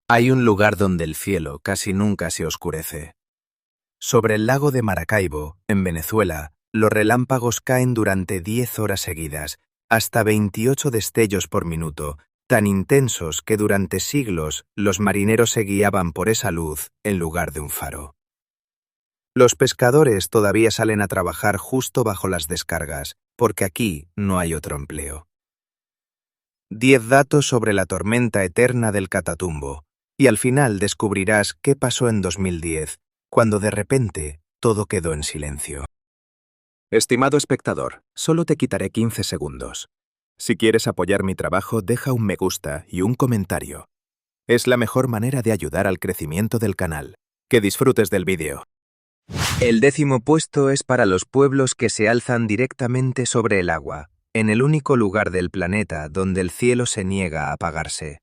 Hay un lugar donde el cielo casi nunca se oscurece. Sobre el lago de Maracaibo, en Venezuela, los relámpagos caen durante 10 horas seguidas, hasta 28 destellos por minuto, tan intensos que durante siglos los marineros se guiaban por esa luz en lugar de un faro. Los pescadores todavía salen a trabajar justo bajo las descargas, porque aquí no hay otro empleo. 10 datos sobre la tormenta eterna del Catatumbo, y al final descubrirás qué pasó en 2010, cuando de repente todo quedó en silencio. Estimado espectador, solo te quitaré 15 segundos. Si quieres apoyar mi trabajo, deja un me gusta y un comentario. Es la mejor manera de ayudar al crecimiento del canal. Que disfrutes del vídeo. El 10º puesto es para los pueblos que se alzan directamente sobre el agua, en el único lugar del planeta donde el cielo se niega a apagarse.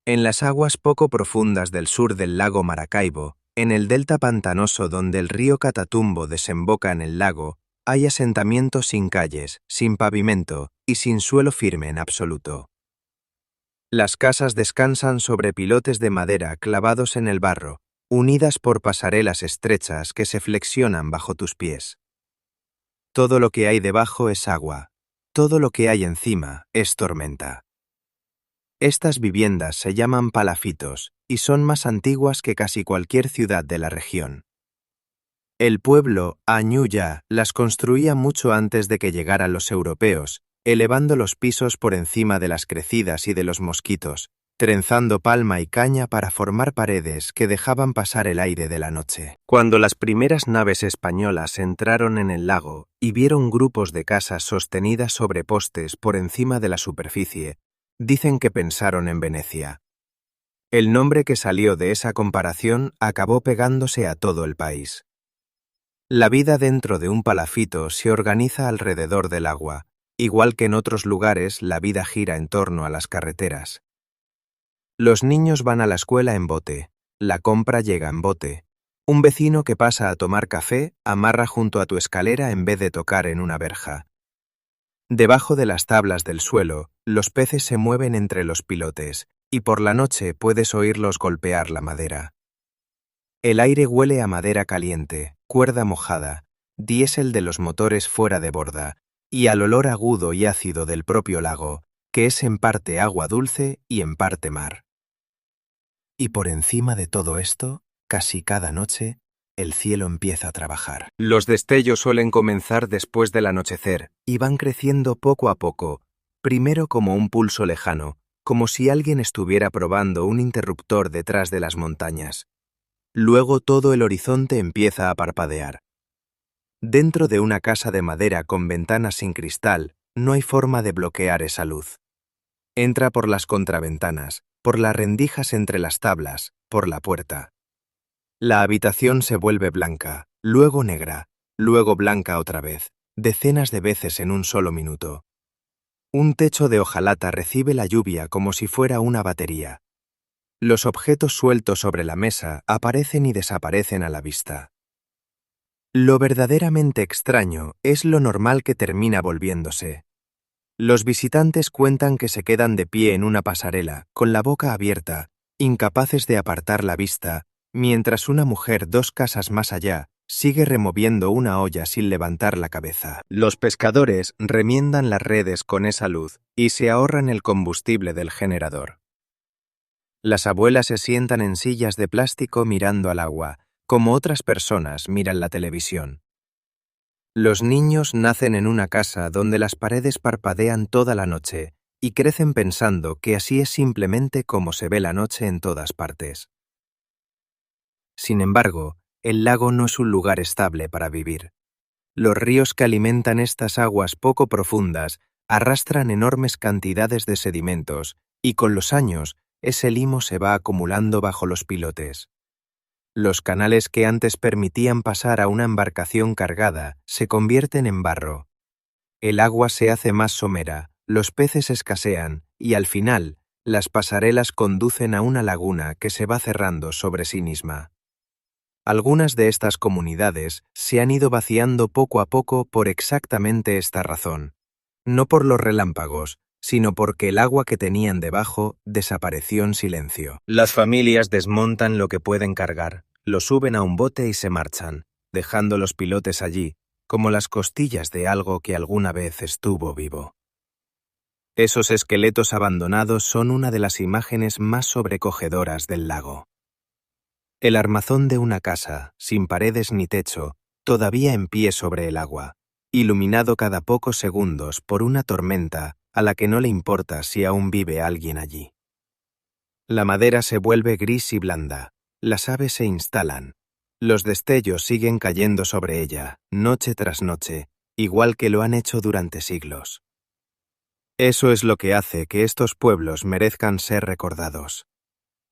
En las aguas poco profundas del sur del lago Maracaibo, en el delta pantanoso donde el río Catatumbo desemboca en el lago, hay asentamientos sin calles, sin pavimento y sin suelo firme en absoluto. Las casas descansan sobre pilotes de madera clavados en el barro, unidas por pasarelas estrechas que se flexionan bajo tus pies. Todo lo que hay debajo es agua, todo lo que hay encima es tormenta. Estas viviendas se llaman palafitos y son más antiguas que casi cualquier ciudad de la región. El pueblo Añuya las construía mucho antes de que llegaran los europeos, elevando los pisos por encima de las crecidas y de los mosquitos, trenzando palma y caña para formar paredes que dejaban pasar el aire de la noche. Cuando las primeras naves españolas entraron en el lago y vieron grupos de casas sostenidas sobre postes por encima de la superficie, dicen que pensaron en Venecia. El nombre que salió de esa comparación acabó pegándose a todo el país. La vida dentro de un palafito se organiza alrededor del agua, igual que en otros lugares la vida gira en torno a las carreteras. Los niños van a la escuela en bote, la compra llega en bote. Un vecino que pasa a tomar café amarra junto a tu escalera en vez de tocar en una verja. Debajo de las tablas del suelo, los peces se mueven entre los pilotes, y por la noche puedes oírlos golpear la madera. El aire huele a madera caliente, cuerda mojada, diésel de los motores fuera de borda, y al olor agudo y ácido del propio lago, que es en parte agua dulce y en parte mar. Y por encima de todo esto, casi cada noche, el cielo empieza a trabajar. Los destellos suelen comenzar después del anochecer y van creciendo poco a poco, primero como un pulso lejano, como si alguien estuviera probando un interruptor detrás de las montañas. Luego todo el horizonte empieza a parpadear. Dentro de una casa de madera con ventanas sin cristal, no hay forma de bloquear esa luz. Entra por las contraventanas, por las rendijas entre las tablas, por la puerta. La habitación se vuelve blanca, luego negra, luego blanca otra vez, decenas de veces en un solo minuto. Un techo de hojalata recibe la lluvia como si fuera una batería. Los objetos sueltos sobre la mesa aparecen y desaparecen a la vista. Lo verdaderamente extraño es lo normal que termina volviéndose. Los visitantes cuentan que se quedan de pie en una pasarela, con la boca abierta, incapaces de apartar la vista, mientras una mujer 2 casas más allá sigue removiendo una olla sin levantar la cabeza. Los pescadores remiendan las redes con esa luz y se ahorran el combustible del generador. Las abuelas se sientan en sillas de plástico mirando al agua, como otras personas miran la televisión. Los niños nacen en una casa donde las paredes parpadean toda la noche y crecen pensando que así es simplemente como se ve la noche en todas partes. Sin embargo, el lago no es un lugar estable para vivir. Los ríos que alimentan estas aguas poco profundas arrastran enormes cantidades de sedimentos y con los años ese limo se va acumulando bajo los pilotes. Los canales que antes permitían pasar a una embarcación cargada se convierten en barro. El agua se hace más somera, los peces escasean y al final las pasarelas conducen a una laguna que se va cerrando sobre sí misma. Algunas de estas comunidades se han ido vaciando poco a poco por exactamente esta razón. No por los relámpagos, sino porque el agua que tenían debajo desapareció en silencio. Las familias desmontan lo que pueden cargar, lo suben a un bote y se marchan, dejando los pilotes allí, como las costillas de algo que alguna vez estuvo vivo. Esos esqueletos abandonados son una de las imágenes más sobrecogedoras del lago. El armazón de una casa, sin paredes ni techo, todavía en pie sobre el agua, iluminado cada pocos segundos por una tormenta a la que no le importa si aún vive alguien allí. La madera se vuelve gris y blanda, las aves se instalan, los destellos siguen cayendo sobre ella, noche tras noche, igual que lo han hecho durante siglos. Eso es lo que hace que estos pueblos merezcan ser recordados.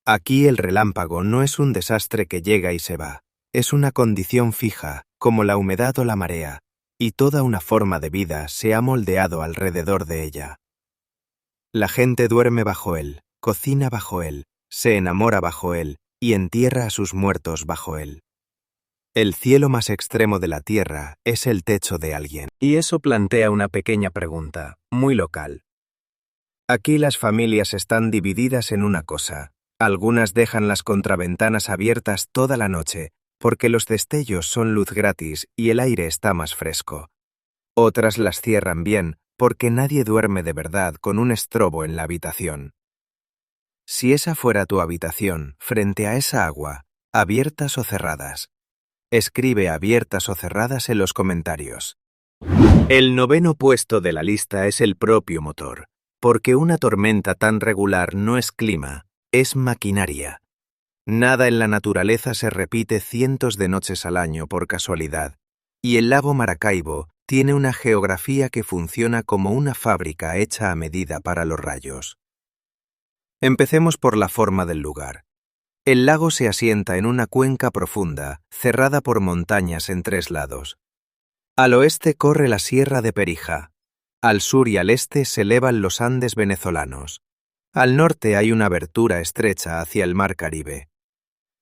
Aquí el relámpago no es un desastre que llega y se va, es una condición fija, como la humedad o la marea, y toda una forma de vida se ha moldeado alrededor de ella. La gente duerme bajo él, cocina bajo él, se enamora bajo él y entierra a sus muertos bajo él. El cielo más extremo de la tierra es el techo de alguien. Y eso plantea una pequeña pregunta, muy local. Aquí las familias están divididas en una cosa. Algunas dejan las contraventanas abiertas toda la noche, porque los destellos son luz gratis y el aire está más fresco. Otras las cierran bien, porque nadie duerme de verdad con un estrobo en la habitación. Si esa fuera tu habitación, frente a esa agua, ¿abiertas o cerradas? Escribe abiertas o cerradas en los comentarios. El 9º puesto de la lista es el propio motor, porque una tormenta tan regular no es clima, es maquinaria. Nada en la naturaleza se repite cientos de noches al año por casualidad, y el lago Maracaibo tiene una geografía que funciona como una fábrica hecha a medida para los rayos. Empecemos por la forma del lugar. El lago se asienta en una cuenca profunda, cerrada por montañas en 3 lados. Al oeste corre la Sierra de Perija. Al sur y al este se elevan los Andes venezolanos. Al norte hay una abertura estrecha hacia el mar Caribe.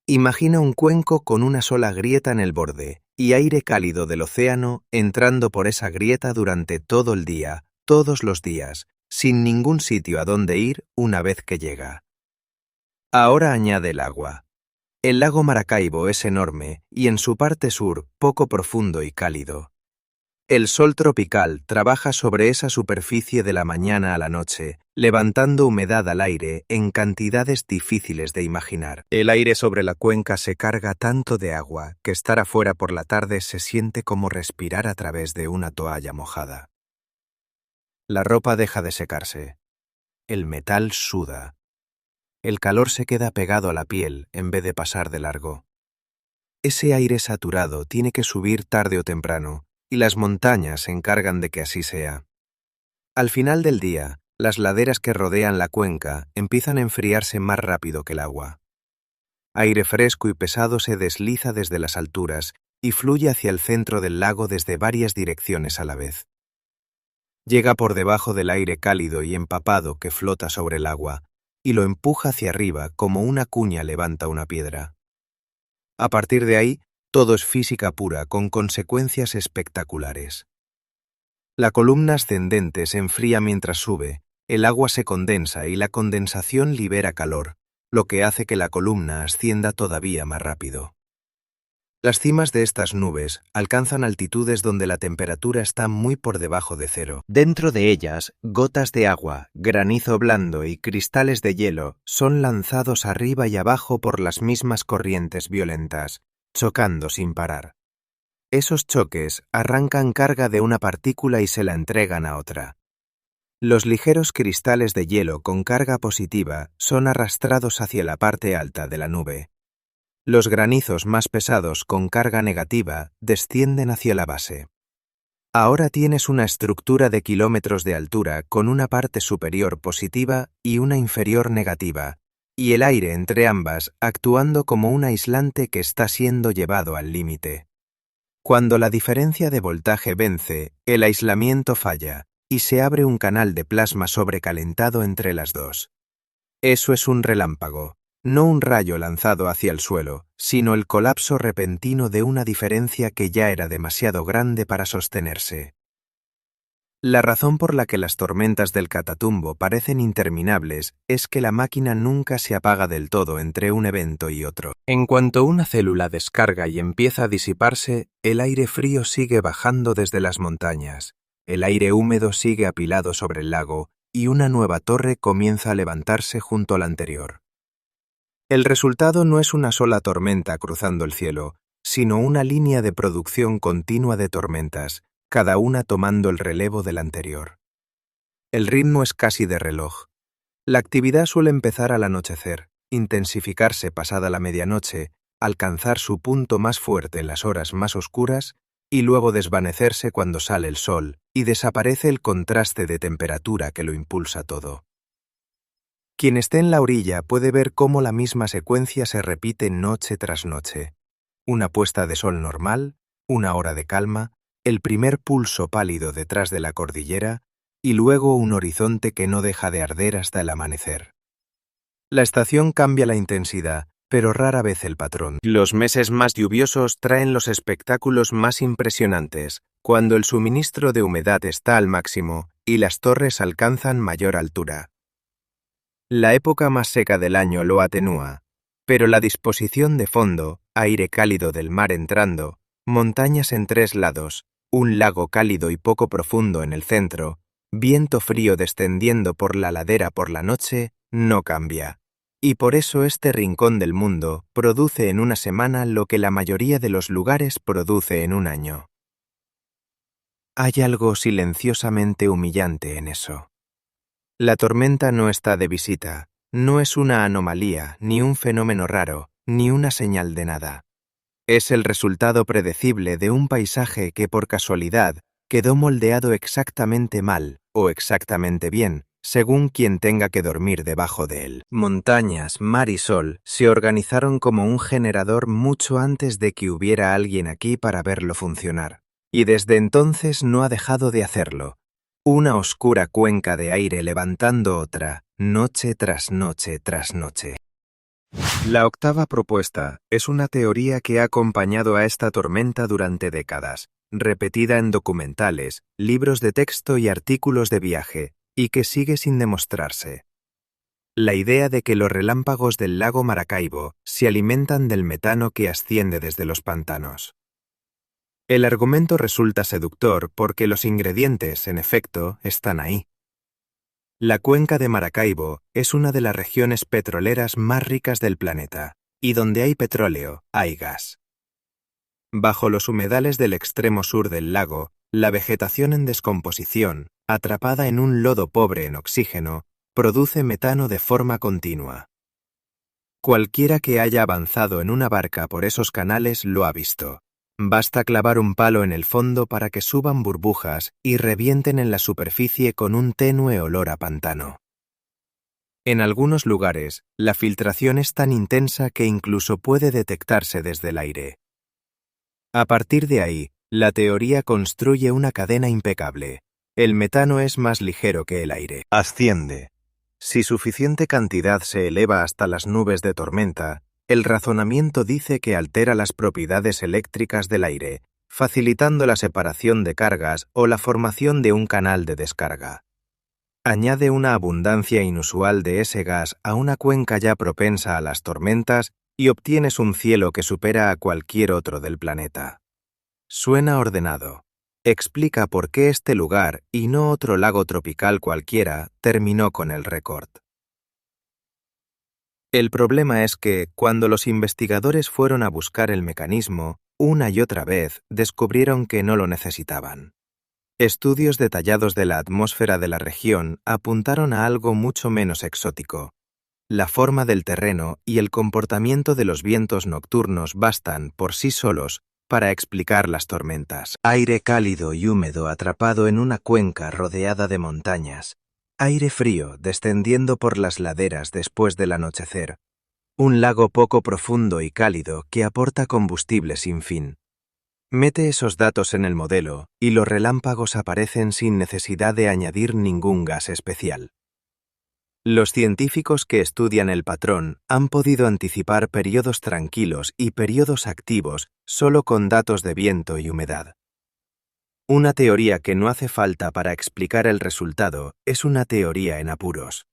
Imagina un cuenco con una sola grieta en el borde y aire cálido del océano entrando por esa grieta durante todo el día, todos los días, sin ningún sitio a donde ir una vez que llega. Ahora añade el agua. El lago Maracaibo es enorme y en su parte sur poco profundo y cálido. El sol tropical trabaja sobre esa superficie de la mañana a la noche, levantando humedad al aire en cantidades difíciles de imaginar. El aire sobre la cuenca se carga tanto de agua que estar afuera por la tarde se siente como respirar a través de una toalla mojada. La ropa deja de secarse. El metal suda. El calor se queda pegado a la piel en vez de pasar de largo. Ese aire saturado tiene que subir tarde o temprano, y las montañas se encargan de que así sea. Al final del día, las laderas que rodean la cuenca empiezan a enfriarse más rápido que el agua. Aire fresco y pesado se desliza desde las alturas y fluye hacia el centro del lago desde varias direcciones a la vez. Llega por debajo del aire cálido y empapado que flota sobre el agua y lo empuja hacia arriba como una cuña levanta una piedra. A partir de ahí, todo es física pura con consecuencias espectaculares. La columna ascendente se enfría mientras sube, el agua se condensa y la condensación libera calor, lo que hace que la columna ascienda todavía más rápido. Las cimas de estas nubes alcanzan altitudes donde la temperatura está muy por debajo de cero. Dentro de ellas, gotas de agua, granizo blando y cristales de hielo son lanzados arriba y abajo por las mismas corrientes violentas, chocando sin parar. Esos choques arrancan carga de una partícula y se la entregan a otra. Los ligeros cristales de hielo con carga positiva son arrastrados hacia la parte alta de la nube. Los granizos más pesados con carga negativa descienden hacia la base. Ahora tienes una estructura de kilómetros de altura con una parte superior positiva y una inferior negativa, y el aire entre ambas actuando como un aislante que está siendo llevado al límite. Cuando la diferencia de voltaje vence, el aislamiento falla y se abre un canal de plasma sobrecalentado entre las dos. Eso es un relámpago, no un rayo lanzado hacia el suelo, sino el colapso repentino de una diferencia que ya era demasiado grande para sostenerse. La razón por la que las tormentas del Catatumbo parecen interminables es que la máquina nunca se apaga del todo entre un evento y otro. En cuanto una célula descarga y empieza a disiparse, el aire frío sigue bajando desde las montañas, el aire húmedo sigue apilado sobre el lago y una nueva torre comienza a levantarse junto a la anterior. El resultado no es una sola tormenta cruzando el cielo, sino una línea de producción continua de tormentas, cada una tomando el relevo de la anterior. El ritmo es casi de reloj. La actividad suele empezar al anochecer, intensificarse pasada la medianoche, alcanzar su punto más fuerte en las horas más oscuras y luego desvanecerse cuando sale el sol y desaparece el contraste de temperatura que lo impulsa todo. Quien esté en la orilla puede ver cómo la misma secuencia se repite noche tras noche. Una puesta de sol normal, una hora de calma, el primer pulso pálido detrás de la cordillera y luego un horizonte que no deja de arder hasta el amanecer. La estación cambia la intensidad, pero rara vez el patrón. Los meses más lluviosos traen los espectáculos más impresionantes, cuando el suministro de humedad está al máximo y las torres alcanzan mayor altura. La época más seca del año lo atenúa, pero la disposición de fondo, aire cálido del mar entrando, montañas en 3 lados, un lago cálido y poco profundo en el centro, viento frío descendiendo por la ladera por la noche, no cambia. Y por eso este rincón del mundo produce en una semana lo que la mayoría de los lugares produce en un año. Hay algo silenciosamente humillante en eso. La tormenta no está de visita, no es una anomalía, ni un fenómeno raro, ni una señal de nada. Es el resultado predecible de un paisaje que por casualidad quedó moldeado exactamente mal o exactamente bien, según quien tenga que dormir debajo de él. Montañas, mar y sol se organizaron como un generador mucho antes de que hubiera alguien aquí para verlo funcionar, y desde entonces no ha dejado de hacerlo. Una oscura cuenca de aire levantando otra, noche tras noche tras noche. La octava propuesta es una teoría que ha acompañado a esta tormenta durante décadas, repetida en documentales, libros de texto y artículos de viaje, y que sigue sin demostrarse. La idea de que los relámpagos del lago Maracaibo se alimentan del metano que asciende desde los pantanos. El argumento resulta seductor porque los ingredientes, en efecto, están ahí. La cuenca de Maracaibo es una de las regiones petroleras más ricas del planeta, y donde hay petróleo, hay gas. Bajo los humedales del extremo sur del lago, la vegetación en descomposición, atrapada en un lodo pobre en oxígeno, produce metano de forma continua. Cualquiera que haya avanzado en una barca por esos canales lo ha visto. Basta clavar un palo en el fondo para que suban burbujas y revienten en la superficie con un tenue olor a pantano. En algunos lugares, la filtración es tan intensa que incluso puede detectarse desde el aire. A partir de ahí, la teoría construye una cadena impecable. El metano es más ligero que el aire. Asciende. Si suficiente cantidad se eleva hasta las nubes de tormenta, el razonamiento dice que altera las propiedades eléctricas del aire, facilitando la separación de cargas o la formación de un canal de descarga. Añade una abundancia inusual de ese gas a una cuenca ya propensa a las tormentas y obtienes un cielo que supera a cualquier otro del planeta. Suena ordenado. Explica por qué este lugar, y no otro lago tropical cualquiera, terminó con el récord. El problema es que, cuando los investigadores fueron a buscar el mecanismo, una y otra vez descubrieron que no lo necesitaban. Estudios detallados de la atmósfera de la región apuntaron a algo mucho menos exótico. La forma del terreno y el comportamiento de los vientos nocturnos bastan, por sí solos, para explicar las tormentas. Aire cálido y húmedo atrapado en una cuenca rodeada de montañas. Aire frío descendiendo por las laderas después del anochecer. Un lago poco profundo y cálido que aporta combustible sin fin. Mete esos datos en el modelo y los relámpagos aparecen sin necesidad de añadir ningún gas especial. Los científicos que estudian el patrón han podido anticipar periodos tranquilos y periodos activos solo con datos de viento y humedad. Una teoría que no hace falta para explicar el resultado es una teoría en apuros.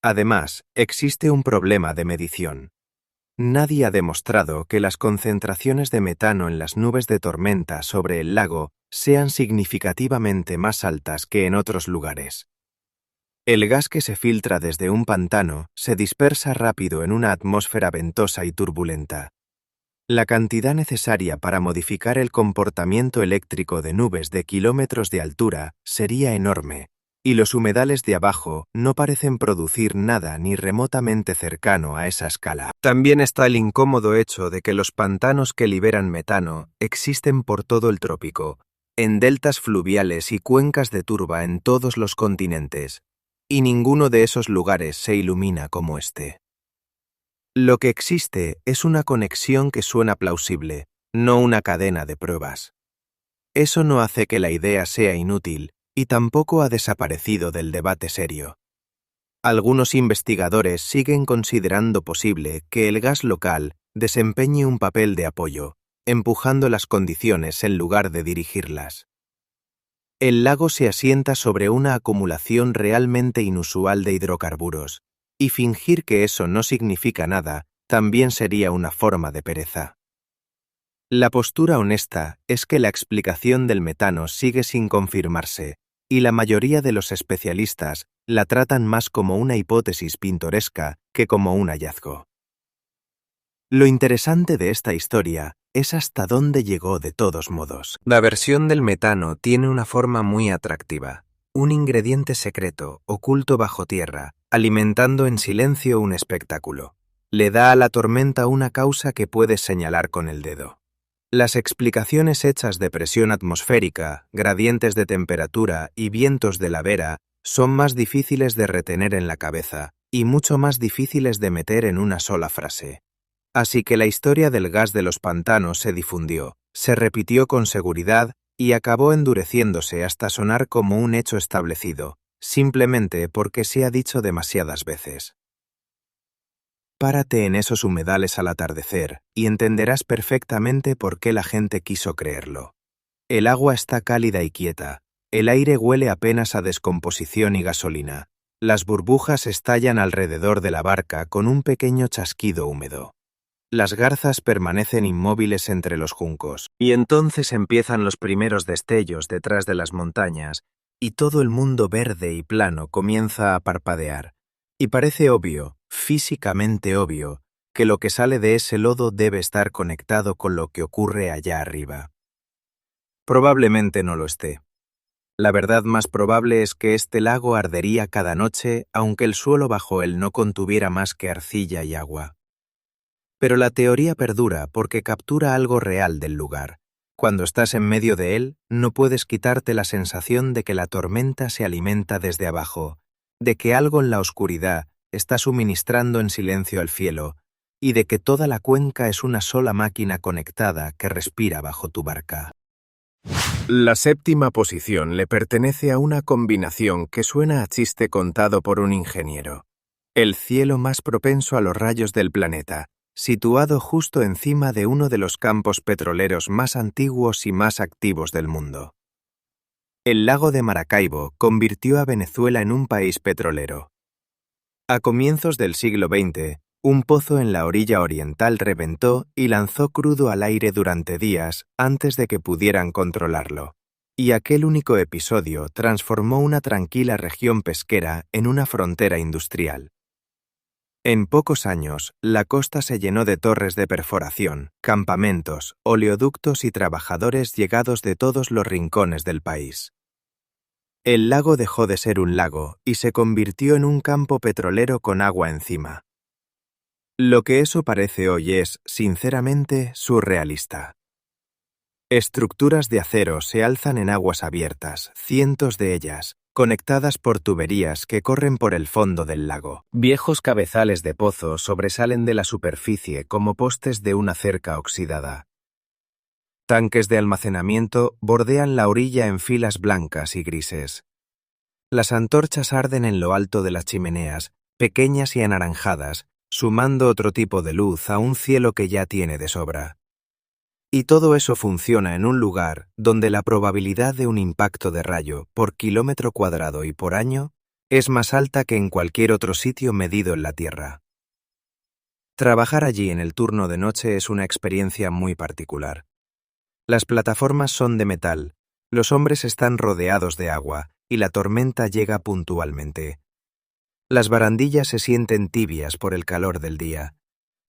Además, existe un problema de medición. Nadie ha demostrado que las concentraciones de metano en las nubes de tormenta sobre el lago sean significativamente más altas que en otros lugares. El gas que se filtra desde un pantano se dispersa rápido en una atmósfera ventosa y turbulenta. La cantidad necesaria para modificar el comportamiento eléctrico de nubes de kilómetros de altura sería enorme, y los humedales de abajo no parecen producir nada ni remotamente cercano a esa escala. También está el incómodo hecho de que los pantanos que liberan metano existen por todo el trópico, en deltas fluviales y cuencas de turba en todos los continentes, y ninguno de esos lugares se ilumina como este. Lo que existe es una conexión que suena plausible, no una cadena de pruebas. Eso no hace que la idea sea inútil y tampoco ha desaparecido del debate serio. Algunos investigadores siguen considerando posible que el gas local desempeñe un papel de apoyo, empujando las condiciones en lugar de dirigirlas. El lago se asienta sobre una acumulación realmente inusual de hidrocarburos, y fingir que eso no significa nada también sería una forma de pereza. La postura honesta es que la explicación del metano sigue sin confirmarse, y la mayoría de los especialistas la tratan más como una hipótesis pintoresca que como un hallazgo. Lo interesante de esta historia es hasta dónde llegó de todos modos. La versión del metano tiene una forma muy atractiva, un ingrediente secreto, oculto bajo tierra, alimentando en silencio un espectáculo. Le da a la tormenta una causa que puedes señalar con el dedo. Las explicaciones hechas de presión atmosférica, gradientes de temperatura y vientos de ladera son más difíciles de retener en la cabeza y mucho más difíciles de meter en una sola frase. Así que la historia del gas de los pantanos se difundió, se repitió con seguridad y acabó endureciéndose hasta sonar como un hecho establecido, simplemente porque se ha dicho demasiadas veces. Párate en esos humedales al atardecer y entenderás perfectamente por qué la gente quiso creerlo. El agua está cálida y quieta, el aire huele apenas a descomposición y gasolina, las burbujas estallan alrededor de la barca con un pequeño chasquido húmedo. Las garzas permanecen inmóviles entre los juncos, y entonces empiezan los primeros destellos detrás de las montañas, y todo el mundo verde y plano comienza a parpadear, y parece obvio, físicamente obvio, que lo que sale de ese lodo debe estar conectado con lo que ocurre allá arriba. Probablemente no lo esté. La verdad más probable es que este lago ardería cada noche, aunque el suelo bajo él no contuviera más que arcilla y agua. Pero la teoría perdura porque captura algo real del lugar. Cuando estás en medio de él, no puedes quitarte la sensación de que la tormenta se alimenta desde abajo, de que algo en la oscuridad está suministrando en silencio al cielo, y de que toda la cuenca es una sola máquina conectada que respira bajo tu barca. La séptima posición le pertenece a una combinación que suena a chiste contado por un ingeniero. El cielo más propenso a los rayos del planeta, situado justo encima de uno de los campos petroleros más antiguos y más activos del mundo. El lago de Maracaibo convirtió a Venezuela en un país petrolero. A comienzos del siglo XX, un pozo en la orilla oriental reventó y lanzó crudo al aire durante días antes de que pudieran controlarlo. Y aquel único episodio transformó una tranquila región pesquera en una frontera industrial. En pocos años, la costa se llenó de torres de perforación, campamentos, oleoductos y trabajadores llegados de todos los rincones del país. El lago dejó de ser un lago y se convirtió en un campo petrolero con agua encima. Lo que eso parece hoy es, sinceramente, surrealista. Estructuras de acero se alzan en aguas abiertas, cientos de ellas, conectadas por tuberías que corren por el fondo del lago. Viejos cabezales de pozo sobresalen de la superficie como postes de una cerca oxidada. Tanques de almacenamiento bordean la orilla en filas blancas y grises. Las antorchas arden en lo alto de las chimeneas, pequeñas y anaranjadas, sumando otro tipo de luz a un cielo que ya tiene de sobra. Y todo eso funciona en un lugar donde la probabilidad de un impacto de rayo por kilómetro cuadrado y por año es más alta que en cualquier otro sitio medido en la Tierra. Trabajar allí en el turno de noche es una experiencia muy particular. Las plataformas son de metal, los hombres están rodeados de agua y la tormenta llega puntualmente. Las barandillas se sienten tibias por el calor del día.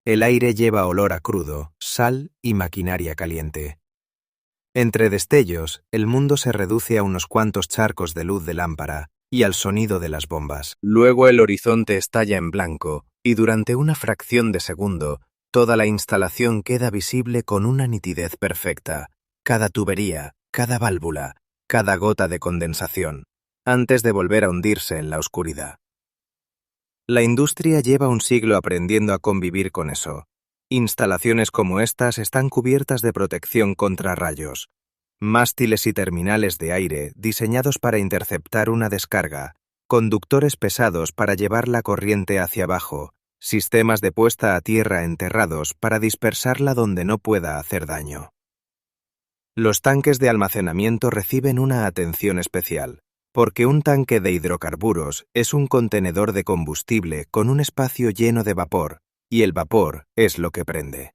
El aire lleva olor a crudo, sal y maquinaria caliente. Entre destellos, el mundo se reduce a unos cuantos charcos de luz de lámpara y al sonido de las bombas. Luego el horizonte estalla en blanco y durante una fracción de segundo, toda la instalación queda visible con una nitidez perfecta. Cada tubería, cada válvula, cada gota de condensación, antes de volver a hundirse en la oscuridad. La industria lleva un siglo aprendiendo a convivir con eso. Instalaciones como estas están cubiertas de protección contra rayos. Mástiles y terminales de aire diseñados para interceptar una descarga, conductores pesados para llevar la corriente hacia abajo, sistemas de puesta a tierra enterrados para dispersarla donde no pueda hacer daño. Los tanques de almacenamiento reciben una atención especial, porque un tanque de hidrocarburos es un contenedor de combustible con un espacio lleno de vapor, y el vapor es lo que prende.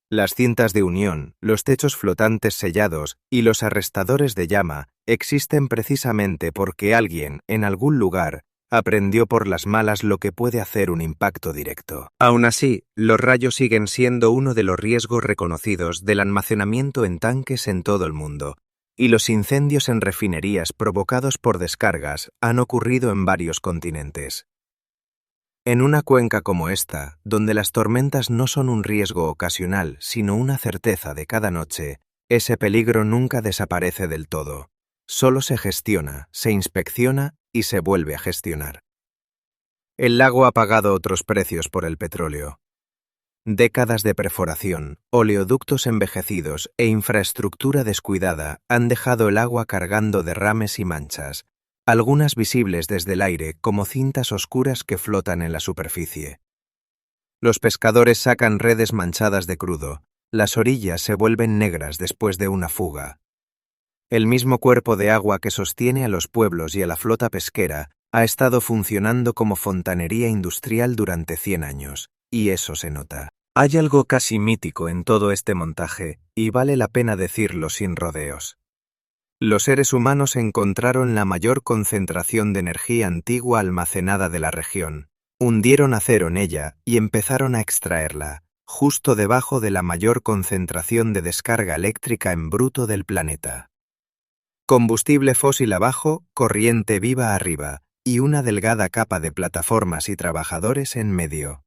Las cintas de unión, los techos flotantes sellados y los arrestadores de llama existen precisamente porque alguien, en algún lugar, aprendió por las malas lo que puede hacer un impacto directo. Aún así, los rayos siguen siendo uno de los riesgos reconocidos del almacenamiento en tanques en todo el mundo, y los incendios en refinerías provocados por descargas han ocurrido en varios continentes. En una cuenca como esta, donde las tormentas no son un riesgo ocasional, sino una certeza de cada noche, ese peligro nunca desaparece del todo. Solo se gestiona, se inspecciona y se vuelve a gestionar. El lago ha pagado otros precios por el petróleo. Décadas de perforación, oleoductos envejecidos e infraestructura descuidada han dejado el agua cargando derrames y manchas, algunas visibles desde el aire como cintas oscuras que flotan en la superficie. Los pescadores sacan redes manchadas de crudo, las orillas se vuelven negras después de una fuga. El mismo cuerpo de agua que sostiene a los pueblos y a la flota pesquera ha estado funcionando como fontanería industrial durante 100 años, y eso se nota. Hay algo casi mítico en todo este montaje, y vale la pena decirlo sin rodeos. Los seres humanos encontraron la mayor concentración de energía antigua almacenada de la región, hundieron acero en ella y empezaron a extraerla, justo debajo de la mayor concentración de descarga eléctrica en bruto del planeta. Combustible fósil abajo, corriente viva arriba, y una delgada capa de plataformas y trabajadores en medio.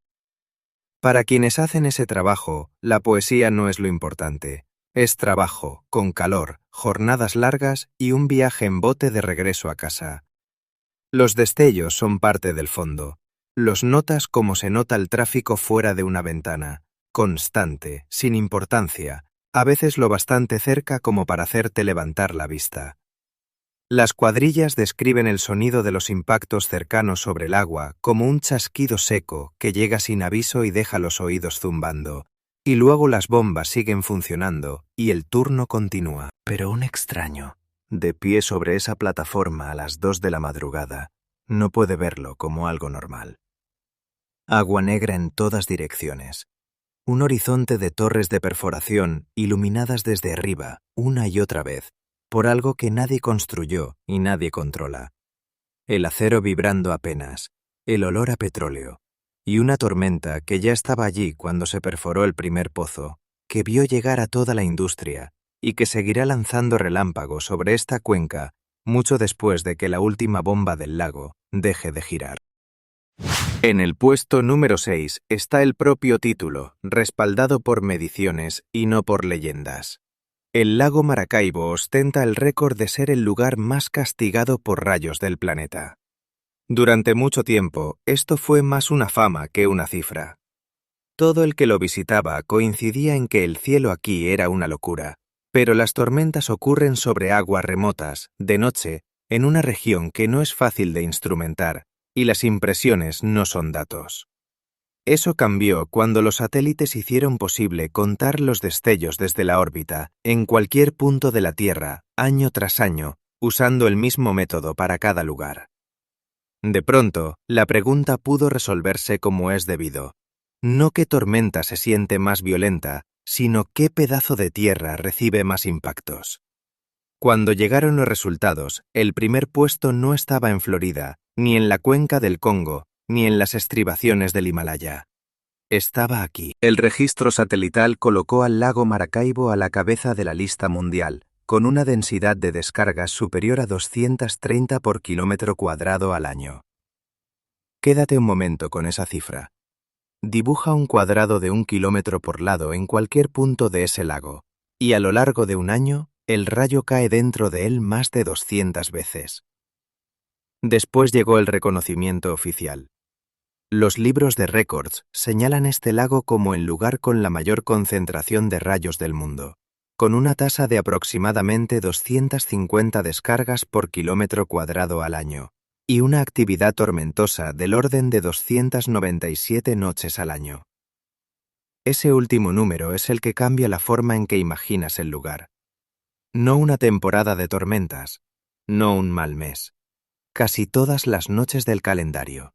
Para quienes hacen ese trabajo, la poesía no es lo importante. Es trabajo, con calor, jornadas largas y un viaje en bote de regreso a casa. Los destellos son parte del fondo. Los notas como se nota el tráfico fuera de una ventana, constante, sin importancia, a veces lo bastante cerca como para hacerte levantar la vista. Las cuadrillas describen el sonido de los impactos cercanos sobre el agua como un chasquido seco que llega sin aviso y deja los oídos zumbando, y luego las bombas siguen funcionando y el turno continúa. Pero un extraño, de pie sobre esa plataforma a las 2 de la madrugada, no puede verlo como algo normal. Agua negra en todas direcciones. Un horizonte de torres de perforación iluminadas desde arriba, una y otra vez, por algo que nadie construyó y nadie controla. El acero vibrando apenas, el olor a petróleo, y una tormenta que ya estaba allí cuando se perforó el primer pozo, que vio llegar a toda la industria y que seguirá lanzando relámpagos sobre esta cuenca mucho después de que la última bomba del lago deje de girar. En el puesto número 6 está el propio título, respaldado por mediciones y no por leyendas. El lago Maracaibo ostenta el récord de ser el lugar más castigado por rayos del planeta. Durante mucho tiempo, esto fue más una fama que una cifra. Todo el que lo visitaba coincidía en que el cielo aquí era una locura, pero las tormentas ocurren sobre aguas remotas, de noche, en una región que no es fácil de instrumentar, y las impresiones no son datos. Eso cambió cuando los satélites hicieron posible contar los destellos desde la órbita, en cualquier punto de la Tierra, año tras año, usando el mismo método para cada lugar. De pronto, la pregunta pudo resolverse como es debido. No qué tormenta se siente más violenta, sino qué pedazo de tierra recibe más impactos. Cuando llegaron los resultados, el primer puesto no estaba en Florida, ni en la cuenca del Congo, ni en las estribaciones del Himalaya. Estaba aquí. El registro satelital colocó al lago Maracaibo a la cabeza de la lista mundial, con una densidad de descargas superior a 230 por kilómetro cuadrado al año. Quédate un momento con esa cifra. Dibuja un cuadrado de 1 kilómetro por lado en cualquier punto de ese lago, y a lo largo de un año, el rayo cae dentro de él más de 200 veces. Después llegó el reconocimiento oficial. Los libros de récords señalan este lago como el lugar con la mayor concentración de rayos del mundo, con una tasa de aproximadamente 250 descargas por kilómetro cuadrado al año, y una actividad tormentosa del orden de 297 noches al año. Ese último número es el que cambia la forma en que imaginas el lugar. No una temporada de tormentas, no un mal mes. Casi todas las noches del calendario.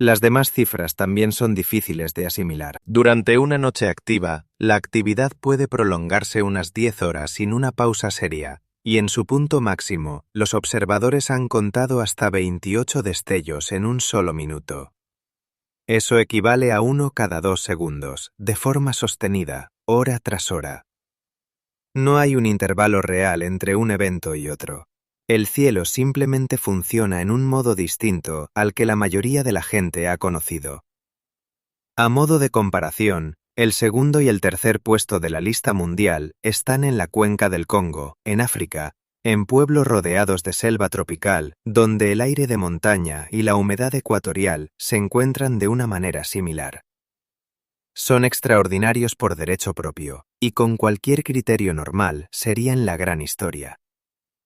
Las demás cifras también son difíciles de asimilar. Durante una noche activa, la actividad puede prolongarse unas 10 horas sin una pausa seria, y en su punto máximo, los observadores han contado hasta 28 destellos en un solo minuto. Eso equivale a 1 cada 2 segundos, de forma sostenida, hora tras hora. No hay un intervalo real entre un evento y otro. El cielo simplemente funciona en un modo distinto al que la mayoría de la gente ha conocido. A modo de comparación, el segundo y el tercer puesto de la lista mundial están en la cuenca del Congo, en África, en pueblos rodeados de selva tropical, donde el aire de montaña y la humedad ecuatorial se encuentran de una manera similar. Son extraordinarios por derecho propio, y con cualquier criterio normal serían la gran historia.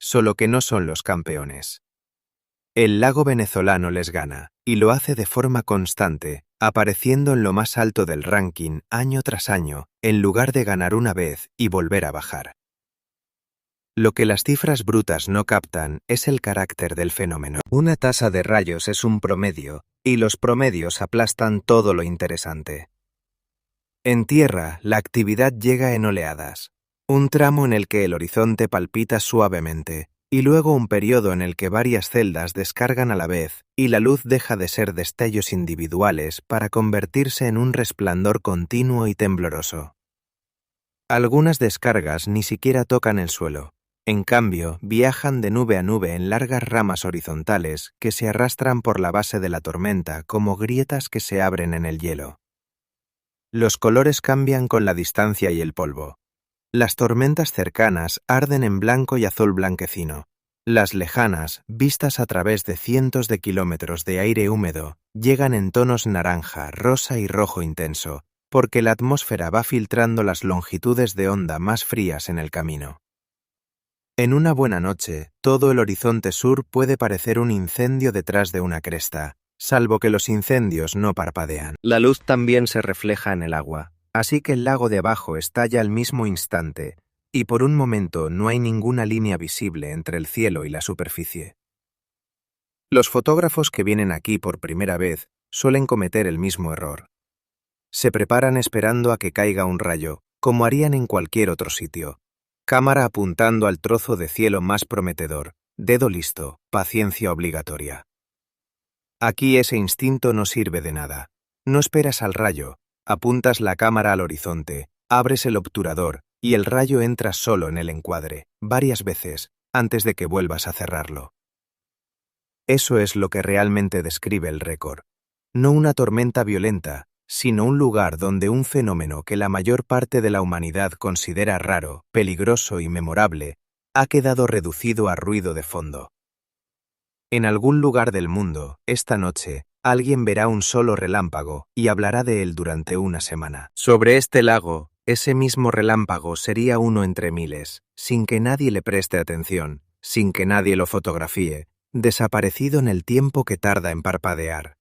Solo que no son los campeones. El lago venezolano les gana, y lo hace de forma constante, apareciendo en lo más alto del ranking año tras año, en lugar de ganar una vez y volver a bajar. Lo que las cifras brutas no captan es el carácter del fenómeno. Una tasa de rayos es un promedio, y los promedios aplastan todo lo interesante. En tierra, la actividad llega en oleadas. Un tramo en el que el horizonte palpita suavemente, y luego un periodo en el que varias celdas descargan a la vez y la luz deja de ser destellos individuales para convertirse en un resplandor continuo y tembloroso. Algunas descargas ni siquiera tocan el suelo, en cambio viajan de nube a nube en largas ramas horizontales que se arrastran por la base de la tormenta como grietas que se abren en el hielo. Los colores cambian con la distancia y el polvo. Las tormentas cercanas arden en blanco y azul blanquecino. Las lejanas, vistas a través de cientos de kilómetros de aire húmedo, llegan en tonos naranja, rosa y rojo intenso, porque la atmósfera va filtrando las longitudes de onda más frías en el camino. En una buena noche, todo el horizonte sur puede parecer un incendio detrás de una cresta, salvo que los incendios no parpadean. La luz también se refleja en el agua. Así que el lago de abajo estalla al mismo instante, y por un momento no hay ninguna línea visible entre el cielo y la superficie. Los fotógrafos que vienen aquí por primera vez suelen cometer el mismo error. Se preparan esperando a que caiga un rayo, como harían en cualquier otro sitio. Cámara apuntando al trozo de cielo más prometedor, dedo listo, paciencia obligatoria. Aquí ese instinto no sirve de nada. No esperas al rayo. Apuntas la cámara al horizonte, abres el obturador y el rayo entra solo en el encuadre, varias veces, antes de que vuelvas a cerrarlo. Eso es lo que realmente describe el récord. No una tormenta violenta, sino un lugar donde un fenómeno que la mayor parte de la humanidad considera raro, peligroso y memorable, ha quedado reducido a ruido de fondo. En algún lugar del mundo, esta noche, alguien verá un solo relámpago y hablará de él durante una semana. Sobre este lago, ese mismo relámpago sería uno entre miles, sin que nadie le preste atención, sin que nadie lo fotografíe, desaparecido en el tiempo que tarda en parpadear.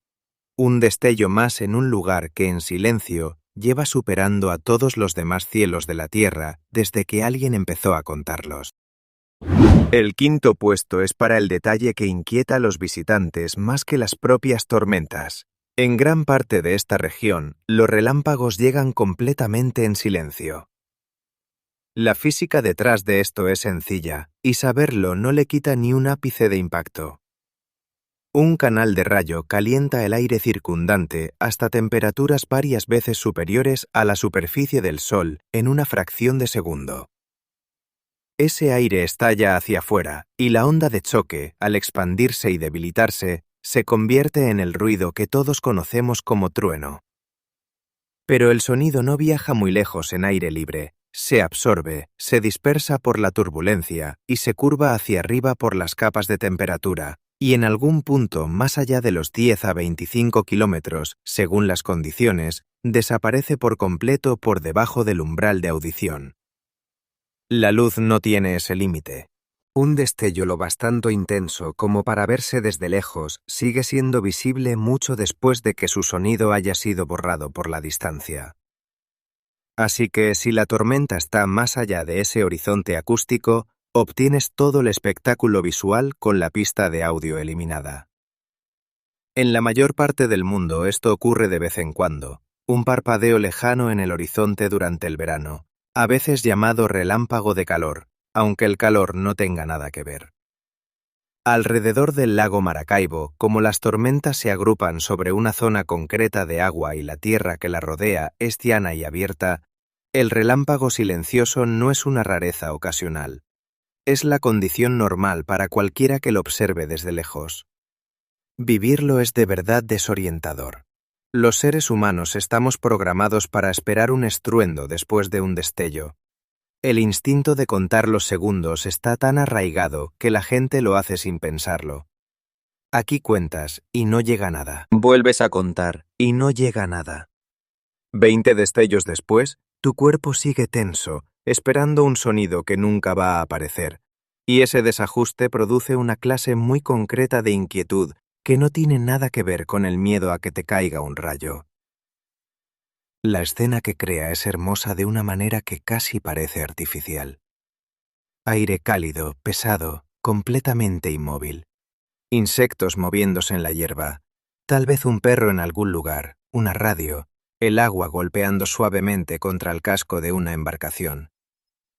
Un destello más en un lugar que en silencio lleva superando a todos los demás cielos de la Tierra desde que alguien empezó a contarlos. El quinto puesto es para el detalle que inquieta a los visitantes más que las propias tormentas. En gran parte de esta región, los relámpagos llegan completamente en silencio. La física detrás de esto es sencilla, y saberlo no le quita ni un ápice de impacto. Un canal de rayo calienta el aire circundante hasta temperaturas varias veces superiores a la superficie del Sol en una fracción de segundo. Ese aire estalla hacia afuera y la onda de choque, al expandirse y debilitarse, se convierte en el ruido que todos conocemos como trueno. Pero el sonido no viaja muy lejos en aire libre, se absorbe, se dispersa por la turbulencia y se curva hacia arriba por las capas de temperatura, y en algún punto más allá de los 10 a 25 kilómetros, según las condiciones, desaparece por completo por debajo del umbral de audición. La luz no tiene ese límite. Un destello lo bastante intenso como para verse desde lejos sigue siendo visible mucho después de que su sonido haya sido borrado por la distancia. Así que si la tormenta está más allá de ese horizonte acústico, obtienes todo el espectáculo visual con la pista de audio eliminada. En la mayor parte del mundo esto ocurre de vez en cuando, un parpadeo lejano en el horizonte durante el verano, a veces llamado relámpago de calor, aunque el calor no tenga nada que ver. Alrededor del lago Maracaibo, como las tormentas se agrupan sobre una zona concreta de agua y la tierra que la rodea es llana y abierta, el relámpago silencioso no es una rareza ocasional. Es la condición normal para cualquiera que lo observe desde lejos. Vivirlo es de verdad desorientador. Los seres humanos estamos programados para esperar un estruendo después de un destello. El instinto de contar los segundos está tan arraigado que la gente lo hace sin pensarlo. Aquí cuentas y no llega nada. Vuelves a contar y no llega nada. 20 destellos después, tu cuerpo sigue tenso, esperando un sonido que nunca va a aparecer, y ese desajuste produce una clase muy concreta de inquietud que no tiene nada que ver con el miedo a que te caiga un rayo. La escena que crea es hermosa de una manera que casi parece artificial. Aire cálido, pesado, completamente inmóvil. Insectos moviéndose en la hierba, tal vez un perro en algún lugar, una radio, el agua golpeando suavemente contra el casco de una embarcación.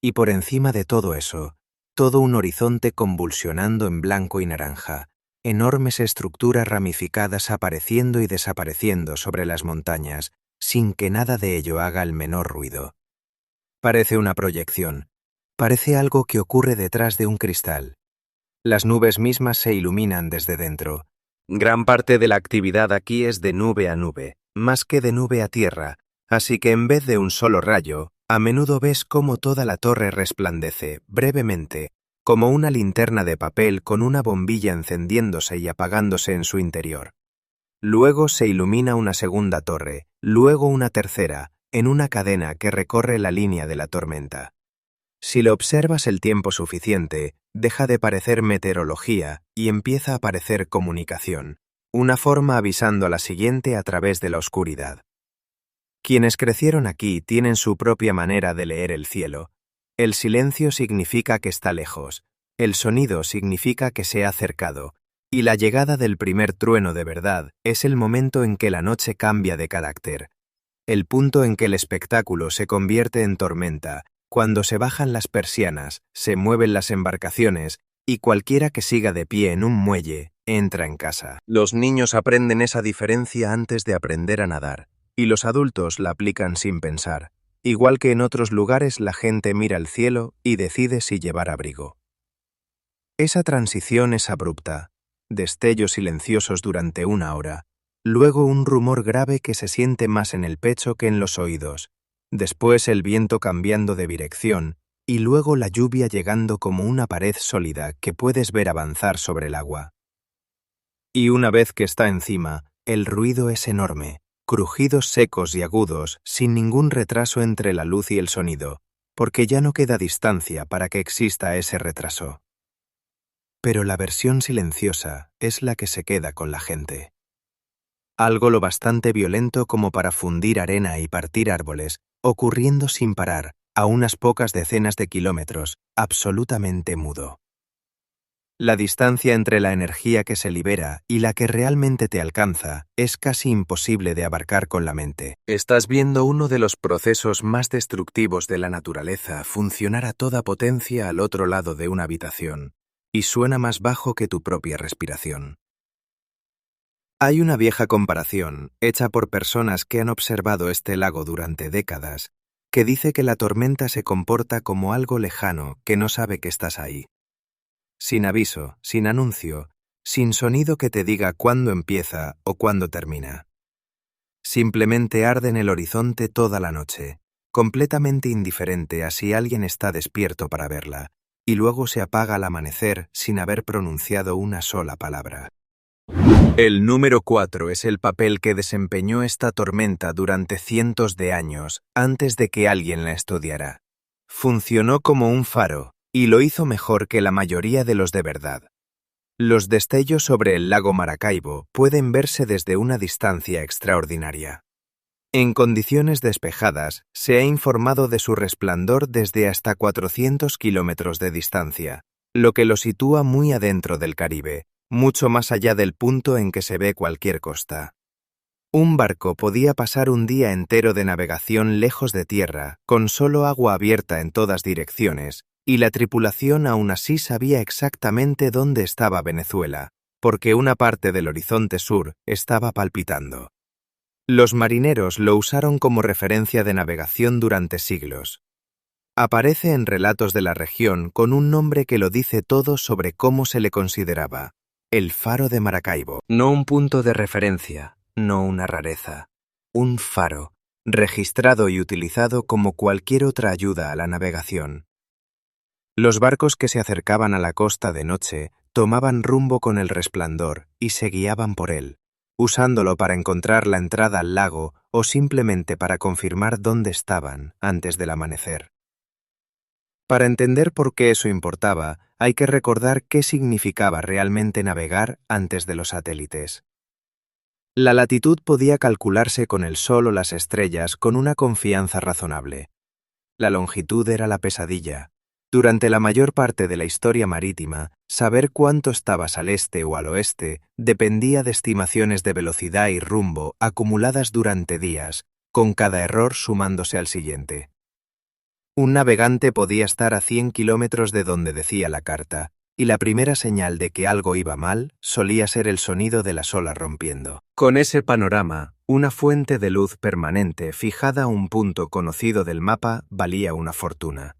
Y por encima de todo eso, todo un horizonte convulsionando en blanco y naranja, enormes estructuras ramificadas apareciendo y desapareciendo sobre las montañas, sin que nada de ello haga el menor ruido. Parece una proyección, parece algo que ocurre detrás de un cristal. Las nubes mismas se iluminan desde dentro. Gran parte de la actividad aquí es de nube a nube, más que de nube a tierra, así que en vez de un solo rayo, a menudo ves cómo toda la torre resplandece, brevemente, como una linterna de papel con una bombilla encendiéndose y apagándose en su interior. Luego se ilumina una segunda torre, luego una tercera, en una cadena que recorre la línea de la tormenta. Si lo observas el tiempo suficiente, deja de parecer meteorología y empieza a parecer comunicación, una forma avisando a la siguiente a través de la oscuridad. Quienes crecieron aquí tienen su propia manera de leer el cielo. El silencio significa que está lejos, el sonido significa que se ha acercado, y la llegada del primer trueno de verdad es el momento en que la noche cambia de carácter, el punto en que el espectáculo se convierte en tormenta, cuando se bajan las persianas, se mueven las embarcaciones y cualquiera que siga de pie en un muelle entra en casa. Los niños aprenden esa diferencia antes de aprender a nadar, y los adultos la aplican sin pensar. Igual que en otros lugares la gente mira al cielo y decide si llevar abrigo. Esa transición es abrupta, destellos silenciosos durante una hora, luego un rumor grave que se siente más en el pecho que en los oídos, después el viento cambiando de dirección y luego la lluvia llegando como una pared sólida que puedes ver avanzar sobre el agua. Y una vez que está encima, el ruido es enorme, crujidos secos y agudos sin ningún retraso entre la luz y el sonido, porque ya no queda distancia para que exista ese retraso. Pero la versión silenciosa es la que se queda con la gente. algo lo bastante violento como para fundir arena y partir árboles, ocurriendo sin parar, a unas pocas decenas de kilómetros, absolutamente mudo. La distancia entre la energía que se libera y la que realmente te alcanza es casi imposible de abarcar con la mente. Estás viendo uno de los procesos más destructivos de la naturaleza funcionar a toda potencia al otro lado de una habitación, y suena más bajo que tu propia respiración. Hay una vieja comparación, hecha por personas que han observado este lago durante décadas, que dice que la tormenta se comporta como algo lejano que no sabe que estás ahí. Sin aviso, sin anuncio, sin sonido que te diga cuándo empieza o cuándo termina. Simplemente arde en el horizonte toda la noche, completamente indiferente a si alguien está despierto para verla, y luego se apaga al amanecer sin haber pronunciado una sola palabra. El número 4 es el papel que desempeñó esta tormenta durante cientos de años antes de que alguien la estudiara. Funcionó como un faro, y lo hizo mejor que la mayoría de los de verdad. Los destellos sobre el lago Maracaibo pueden verse desde una distancia extraordinaria. En condiciones despejadas, se ha informado de su resplandor desde hasta 400 kilómetros de distancia, lo que lo sitúa muy adentro del Caribe, mucho más allá del punto en que se ve cualquier costa. Un barco podía pasar un día entero de navegación lejos de tierra, con solo agua abierta en todas direcciones, y la tripulación aún así sabía exactamente dónde estaba Venezuela, porque una parte del horizonte sur estaba palpitando. Los marineros lo usaron como referencia de navegación durante siglos. Aparece en relatos de la región con un nombre que lo dice todo sobre cómo se le consideraba: el Faro de Maracaibo. No un punto de referencia, no una rareza. Un faro, registrado y utilizado como cualquier otra ayuda a la navegación. Los barcos que se acercaban a la costa de noche tomaban rumbo con el resplandor y se guiaban por él, usándolo para encontrar la entrada al lago o simplemente para confirmar dónde estaban antes del amanecer. Para entender por qué eso importaba, hay que recordar qué significaba realmente navegar antes de los satélites. La latitud podía calcularse con el sol o las estrellas con una confianza razonable. La longitud era la pesadilla. Durante la mayor parte de la historia marítima, saber cuánto estabas al este o al oeste dependía de estimaciones de velocidad y rumbo acumuladas durante días, con cada error sumándose al siguiente. Un navegante podía estar a 100 kilómetros de donde decía la carta, y la primera señal de que algo iba mal solía ser el sonido de las olas rompiendo. Con ese panorama, una fuente de luz permanente fijada a un punto conocido del mapa valía una fortuna.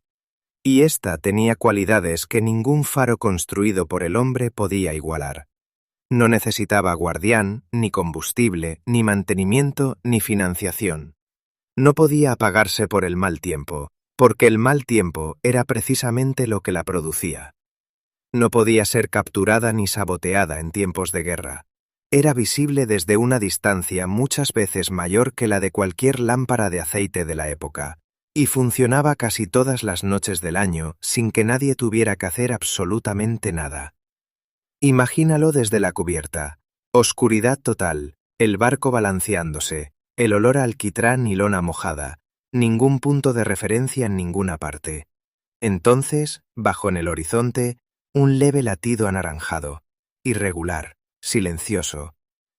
Y esta tenía cualidades que ningún faro construido por el hombre podía igualar. No necesitaba guardián, ni combustible, ni mantenimiento, ni financiación. No podía apagarse por el mal tiempo, porque el mal tiempo era precisamente lo que la producía. No podía ser capturada ni saboteada en tiempos de guerra. Era visible desde una distancia muchas veces mayor que la de cualquier lámpara de aceite de la época, y funcionaba casi todas las noches del año sin que nadie tuviera que hacer absolutamente nada. Imagínalo desde la cubierta. Oscuridad total, el barco balanceándose, el olor a alquitrán y lona mojada, ningún punto de referencia en ninguna parte. Entonces, bajo en el horizonte, un leve latido anaranjado, irregular, silencioso,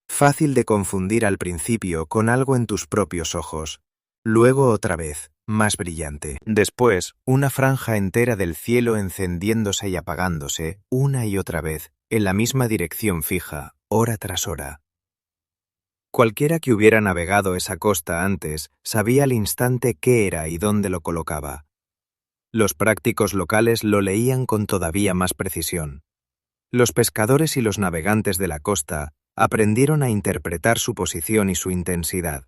fácil de confundir al principio con algo en tus propios ojos, luego otra vez, más brillante. Después, una franja entera del cielo encendiéndose y apagándose, una y otra vez, en la misma dirección fija, hora tras hora. Cualquiera que hubiera navegado esa costa antes sabía al instante qué era y dónde lo colocaba. Los prácticos locales lo leían con todavía más precisión. Los pescadores y los navegantes de la costa aprendieron a interpretar su posición y su intensidad.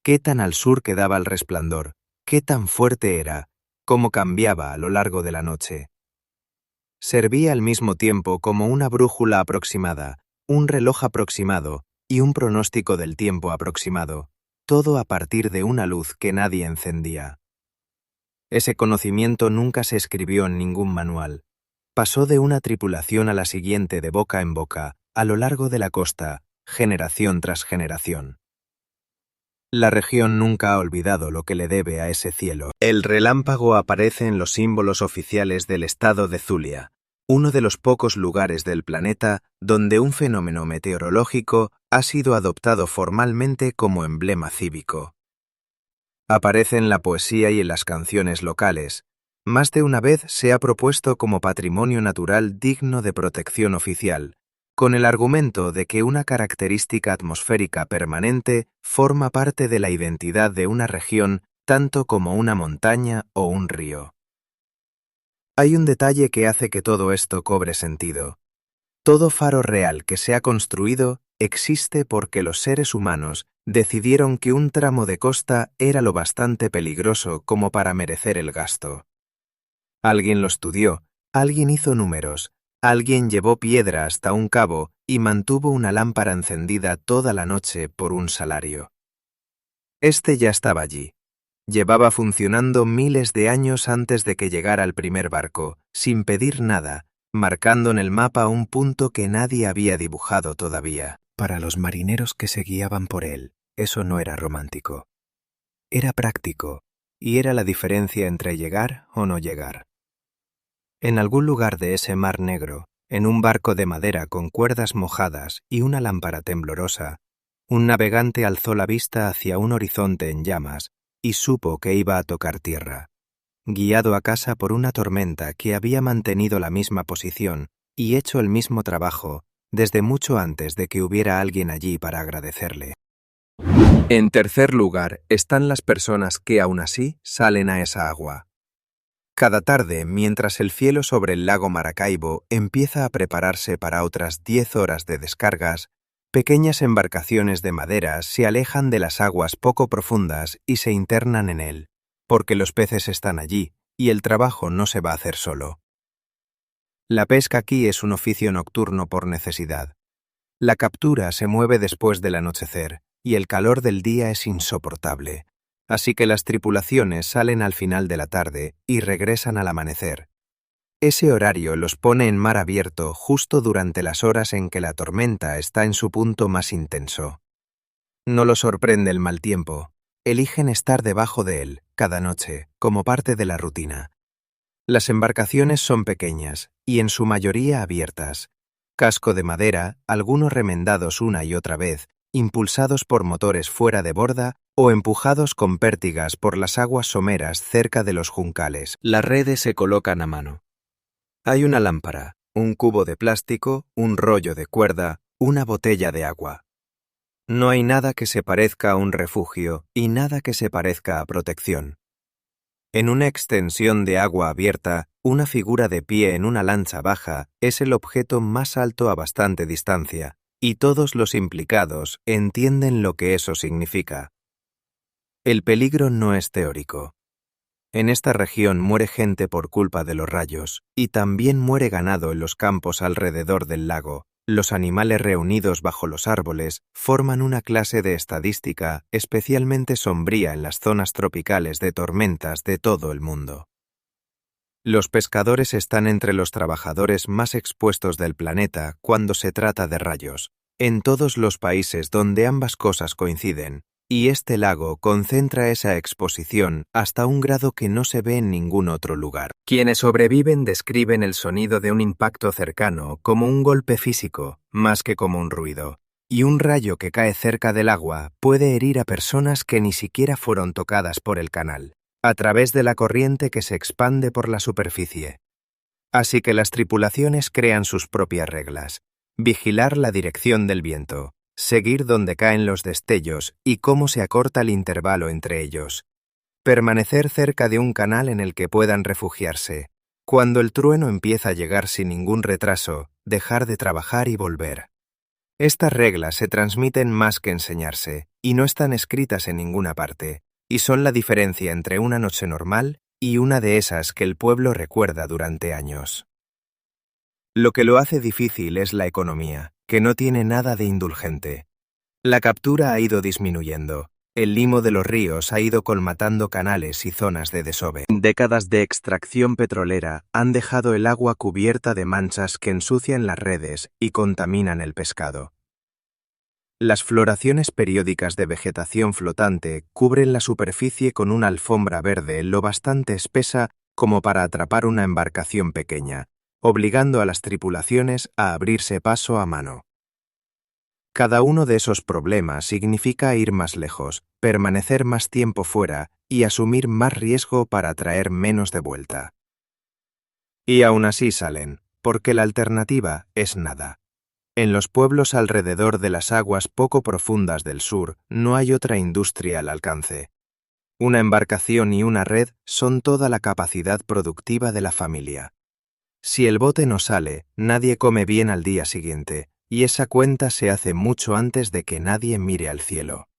Qué tan al sur quedaba el resplandor, qué tan fuerte era, cómo cambiaba a lo largo de la noche. Servía al mismo tiempo como una brújula aproximada, un reloj aproximado y un pronóstico del tiempo aproximado, todo a partir de una luz que nadie encendía. Ese conocimiento nunca se escribió en ningún manual. Pasó de una tripulación a la siguiente de boca en boca, a lo largo de la costa, generación tras generación. La región nunca ha olvidado lo que le debe a ese cielo. El relámpago aparece en los símbolos oficiales del estado de Zulia, uno de los pocos lugares del planeta donde un fenómeno meteorológico ha sido adoptado formalmente como emblema cívico. Aparece en la poesía y en las canciones locales. Más de una vez se ha propuesto como patrimonio natural digno de protección oficial, con el argumento de que una característica atmosférica permanente forma parte de la identidad de una región tanto como una montaña o un río. Hay un detalle que hace que todo esto cobre sentido. Todo faro real que se ha construido existe porque los seres humanos decidieron que un tramo de costa era lo bastante peligroso como para merecer el gasto. Alguien lo estudió, alguien hizo números, alguien llevó piedra hasta un cabo y mantuvo una lámpara encendida toda la noche por un salario. Este ya estaba allí. Llevaba funcionando miles de años antes de que llegara el primer barco, sin pedir nada, marcando en el mapa un punto que nadie había dibujado todavía. Para los marineros que se guiaban por él, eso no era romántico. Era práctico, y era la diferencia entre llegar o no llegar. En algún lugar de ese mar negro, en un barco de madera con cuerdas mojadas y una lámpara temblorosa, un navegante alzó la vista hacia un horizonte en llamas y supo que iba a tocar tierra, guiado a casa por una tormenta que había mantenido la misma posición y hecho el mismo trabajo desde mucho antes de que hubiera alguien allí para agradecerle. En tercer lugar están las personas que aún así salen a esa agua. Cada tarde, mientras el cielo sobre el lago Maracaibo empieza a prepararse para otras 10 horas de descargas, pequeñas embarcaciones de madera se alejan de las aguas poco profundas y se internan en él, porque los peces están allí y el trabajo no se va a hacer solo. La pesca aquí es un oficio nocturno por necesidad. La captura se mueve después del anochecer y el calor del día es insoportable. Así que las tripulaciones salen al final de la tarde y regresan al amanecer. Ese horario los pone en mar abierto justo durante las horas en que la tormenta está en su punto más intenso. No los sorprende el mal tiempo. Eligen estar debajo de él, cada noche, como parte de la rutina. Las embarcaciones son pequeñas y en su mayoría abiertas. Casco de madera, algunos remendados una y otra vez, impulsados por motores fuera de borda o empujados con pértigas por las aguas someras cerca de los juncales. Las redes se colocan a mano. Hay una lámpara, un cubo de plástico, un rollo de cuerda, una botella de agua. No hay nada que se parezca a un refugio y nada que se parezca a protección. En una extensión de agua abierta, una figura de pie en una lancha baja es el objeto más alto a bastante distancia, y todos los implicados entienden lo que eso significa. El peligro no es teórico. En esta región muere gente por culpa de los rayos, y también muere ganado en los campos alrededor del lago. Los animales reunidos bajo los árboles forman una clase de estadística especialmente sombría en las zonas tropicales de tormentas de todo el mundo. Los pescadores están entre los trabajadores más expuestos del planeta cuando se trata de rayos, en todos los países donde ambas cosas coinciden, y este lago concentra esa exposición hasta un grado que no se ve en ningún otro lugar. Quienes sobreviven describen el sonido de un impacto cercano como un golpe físico, más que como un ruido, y un rayo que cae cerca del agua puede herir a personas que ni siquiera fueron tocadas por el canal, a través de la corriente que se expande por la superficie. Así que las tripulaciones crean sus propias reglas: vigilar la dirección del viento, seguir donde caen los destellos y cómo se acorta el intervalo entre ellos, permanecer cerca de un canal en el que puedan refugiarse. Cuando el trueno empieza a llegar sin ningún retraso, dejar de trabajar y volver. Estas reglas se transmiten más que enseñarse, y no están escritas en ninguna parte, y son la diferencia entre una noche normal y una de esas que el pueblo recuerda durante años. Lo que lo hace difícil es la economía, que no tiene nada de indulgente. La captura ha ido disminuyendo. El limo de los ríos ha ido colmatando canales y zonas de desove. Décadas de extracción petrolera han dejado el agua cubierta de manchas que ensucian las redes y contaminan el pescado. Las floraciones periódicas de vegetación flotante cubren la superficie con una alfombra verde lo bastante espesa como para atrapar una embarcación pequeña, obligando a las tripulaciones a abrirse paso a mano. Cada uno de esos problemas significa ir más lejos, permanecer más tiempo fuera y asumir más riesgo para traer menos de vuelta. Y aún así salen, porque la alternativa es nada. En los pueblos alrededor de las aguas poco profundas del sur no hay otra industria al alcance. Una embarcación y una red son toda la capacidad productiva de la familia. Si el bote no sale, nadie come bien al día siguiente, y esa cuenta se hace mucho antes de que nadie mire al cielo.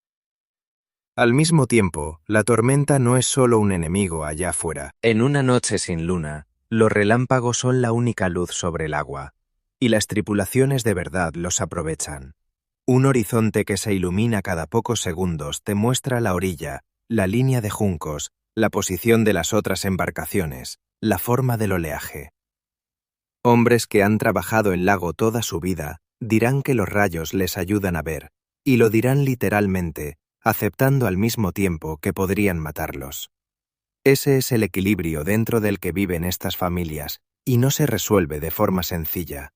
Al mismo tiempo, la tormenta no es solo un enemigo allá afuera. En una noche sin luna, los relámpagos son la única luz sobre el agua, y las tripulaciones de verdad los aprovechan. Un horizonte que se ilumina cada pocos segundos te muestra la orilla, la línea de juncos, la posición de las otras embarcaciones, la forma del oleaje. Hombres que han trabajado el lago toda su vida dirán que los rayos les ayudan a ver, y lo dirán literalmente, aceptando al mismo tiempo que podrían matarlos. Ese es el equilibrio dentro del que viven estas familias, y no se resuelve de forma sencilla.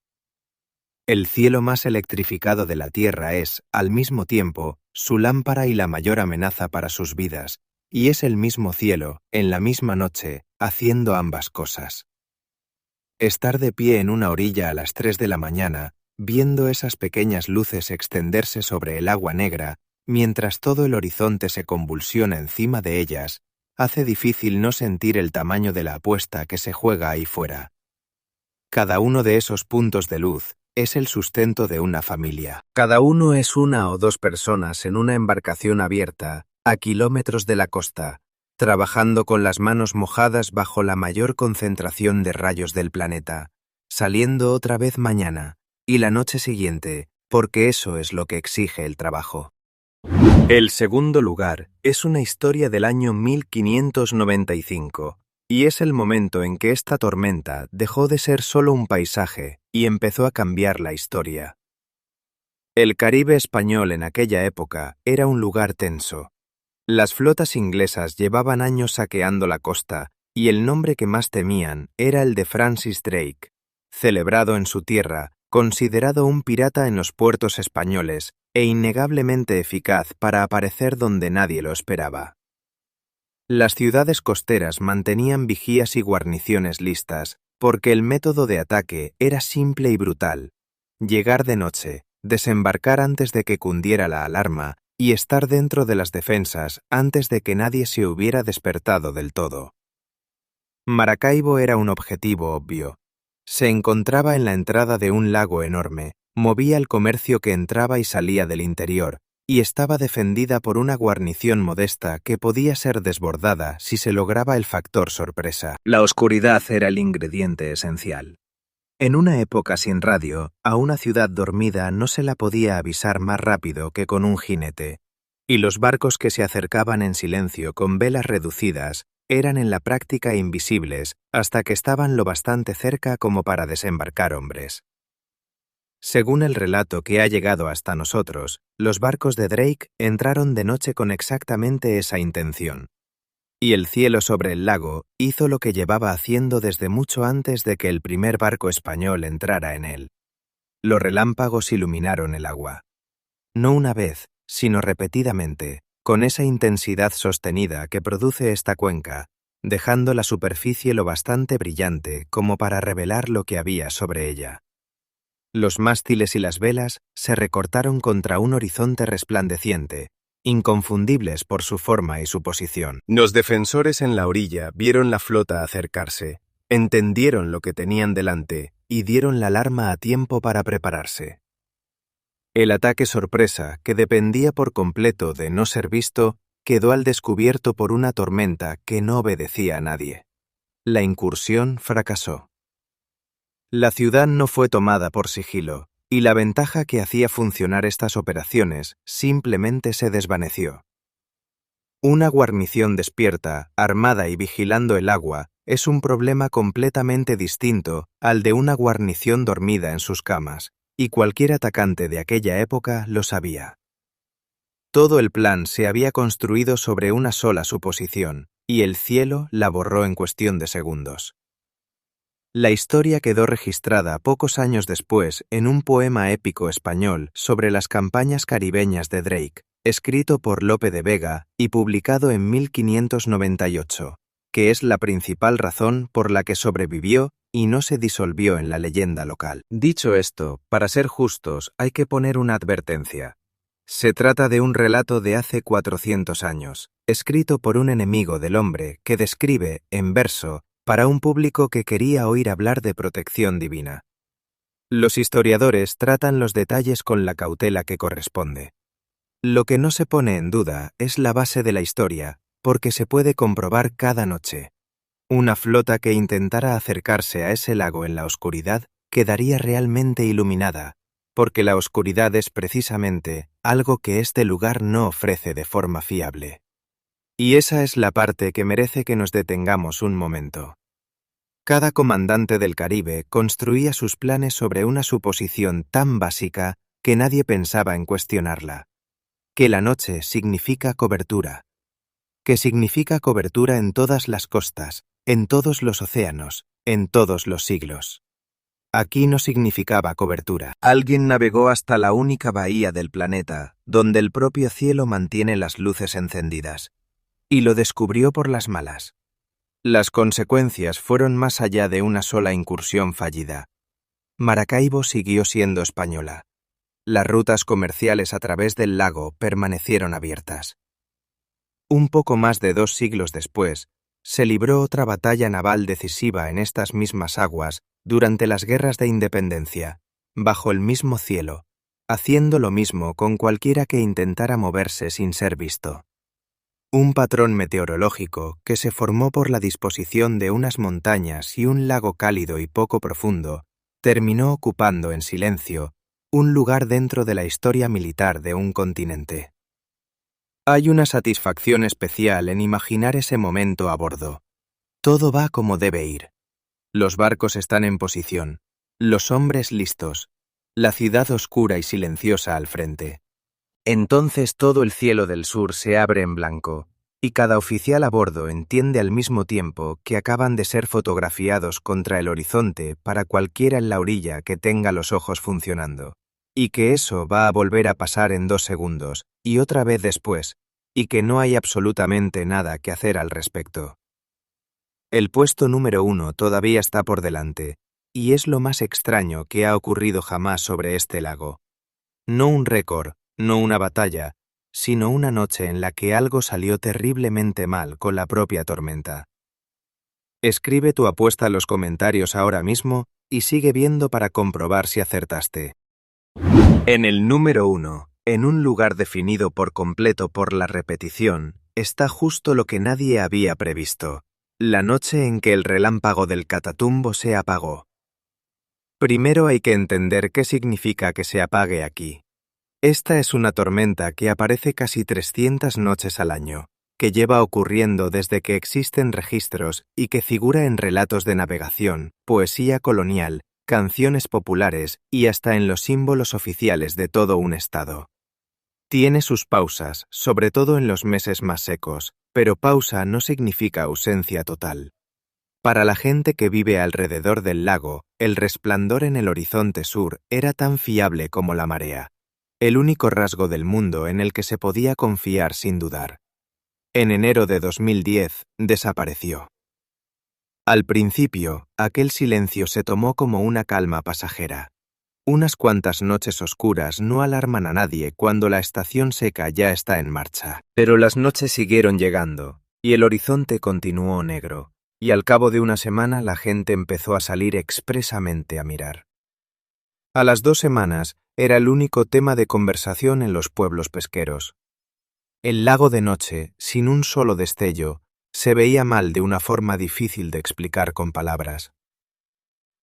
El cielo más electrificado de la Tierra es, al mismo tiempo, su lámpara y la mayor amenaza para sus vidas, y es el mismo cielo, en la misma noche, haciendo ambas cosas. Estar de pie en una orilla a las 3 de la mañana, viendo esas pequeñas luces extenderse sobre el agua negra, mientras todo el horizonte se convulsiona encima de ellas, hace difícil no sentir el tamaño de la apuesta que se juega ahí fuera. Cada uno de esos puntos de luz es el sustento de una familia. Cada uno es una o dos personas en una embarcación abierta, a kilómetros de la costa, trabajando con las manos mojadas bajo la mayor concentración de rayos del planeta, saliendo otra vez mañana y la noche siguiente, porque eso es lo que exige el trabajo. El segundo lugar es una historia del año 1595, y es el momento en que esta tormenta dejó de ser solo un paisaje y empezó a cambiar la historia. El Caribe español en aquella época era un lugar tenso. Las flotas inglesas llevaban años saqueando la costa y el nombre que más temían era el de Francis Drake, celebrado en su tierra, considerado un pirata en los puertos españoles e innegablemente eficaz para aparecer donde nadie lo esperaba. Las ciudades costeras mantenían vigías y guarniciones listas, porque el método de ataque era simple y brutal: llegar de noche, desembarcar antes de que cundiera la alarma y estar dentro de las defensas antes de que nadie se hubiera despertado del todo. Maracaibo era un objetivo obvio. Se encontraba en la entrada de un lago enorme, movía el comercio que entraba y salía del interior, y estaba defendida por una guarnición modesta que podía ser desbordada si se lograba el factor sorpresa. La oscuridad era el ingrediente esencial. En una época sin radio, a una ciudad dormida no se la podía avisar más rápido que con un jinete, y los barcos que se acercaban en silencio con velas reducidas eran en la práctica invisibles hasta que estaban lo bastante cerca como para desembarcar hombres. Según el relato que ha llegado hasta nosotros, los barcos de Drake entraron de noche con exactamente esa intención. Y el cielo sobre el lago hizo lo que llevaba haciendo desde mucho antes de que el primer barco español entrara en él. Los relámpagos iluminaron el agua. No una vez, sino repetidamente, con esa intensidad sostenida que produce esta cuenca, dejando la superficie lo bastante brillante como para revelar lo que había sobre ella. Los mástiles y las velas se recortaron contra un horizonte resplandeciente, inconfundibles por su forma y su posición. Los defensores en la orilla vieron la flota acercarse, entendieron lo que tenían delante y dieron la alarma a tiempo para prepararse. El ataque sorpresa, que dependía por completo de no ser visto, quedó al descubierto por una tormenta que no obedecía a nadie. La incursión fracasó. La ciudad no fue tomada por sigilo, y la ventaja que hacía funcionar estas operaciones simplemente se desvaneció. Una guarnición despierta, armada y vigilando el agua es un problema completamente distinto al de una guarnición dormida en sus camas, y cualquier atacante de aquella época lo sabía. Todo el plan se había construido sobre una sola suposición, y el cielo la borró en cuestión de segundos. La historia quedó registrada pocos años después en un poema épico español sobre las campañas caribeñas de Drake, escrito por Lope de Vega y publicado en 1598, que es la principal razón por la que sobrevivió y no se disolvió en la leyenda local. Dicho esto, para ser justos, hay que poner una advertencia. Se trata de un relato de hace 400 años, escrito por un enemigo del hombre que describe, en verso, para un público que quería oír hablar de protección divina. Los historiadores tratan los detalles con la cautela que corresponde. Lo que no se pone en duda es la base de la historia, porque se puede comprobar cada noche. Una flota que intentara acercarse a ese lago en la oscuridad quedaría realmente iluminada, porque la oscuridad es precisamente algo que este lugar no ofrece de forma fiable. Y esa es la parte que merece que nos detengamos un momento. Cada comandante del Caribe construía sus planes sobre una suposición tan básica que nadie pensaba en cuestionarla: que la noche significa cobertura. Que significa cobertura en todas las costas, en todos los océanos, en todos los siglos. Aquí no significaba cobertura. Alguien navegó hasta la única bahía del planeta, donde el propio cielo mantiene las luces encendidas, y lo descubrió por las malas. Las consecuencias fueron más allá de una sola incursión fallida. Maracaibo siguió siendo española. Las rutas comerciales a través del lago permanecieron abiertas. Un poco más de 2 siglos después, se libró otra batalla naval decisiva en estas mismas aguas durante las guerras de independencia, bajo el mismo cielo, haciendo lo mismo con cualquiera que intentara moverse sin ser visto. Un patrón meteorológico que se formó por la disposición de unas montañas y un lago cálido y poco profundo terminó ocupando en silencio un lugar dentro de la historia militar de un continente. Hay una satisfacción especial en imaginar ese momento a bordo. Todo va como debe ir. Los barcos están en posición, los hombres listos, la ciudad oscura y silenciosa al frente. Entonces todo el cielo del sur se abre en blanco, y cada oficial a bordo entiende al mismo tiempo que acaban de ser fotografiados contra el horizonte para cualquiera en la orilla que tenga los ojos funcionando, y que eso va a volver a pasar en 2 segundos, y otra vez después, y que no hay absolutamente nada que hacer al respecto. El puesto número 1 todavía está por delante, y es lo más extraño que ha ocurrido jamás sobre este lago. No un récord, no una batalla, sino una noche en la que algo salió terriblemente mal con la propia tormenta. Escribe tu apuesta en los comentarios ahora mismo y sigue viendo para comprobar si acertaste. En el número 1, en un lugar definido por completo por la repetición, está justo lo que nadie había previsto: la noche en que el relámpago del Catatumbo se apagó. Primero hay que entender qué significa que se apague aquí. Esta es una tormenta que aparece casi 300 noches al año, que lleva ocurriendo desde que existen registros y que figura en relatos de navegación, poesía colonial, canciones populares y hasta en los símbolos oficiales de todo un estado. Tiene sus pausas, sobre todo en los meses más secos, pero pausa no significa ausencia total. Para la gente que vive alrededor del lago, el resplandor en el horizonte sur era tan fiable como la marea, el único rasgo del mundo en el que se podía confiar sin dudar. En enero de 2010, desapareció. Al principio, aquel silencio se tomó como una calma pasajera. Unas cuantas noches oscuras no alarman a nadie cuando la estación seca ya está en marcha. Pero las noches siguieron llegando, y el horizonte continuó negro, y al cabo de una semana la gente empezó a salir expresamente a mirar. A las 2 semanas era el único tema de conversación en los pueblos pesqueros. El lago de noche, sin un solo destello, se veía mal de una forma difícil de explicar con palabras.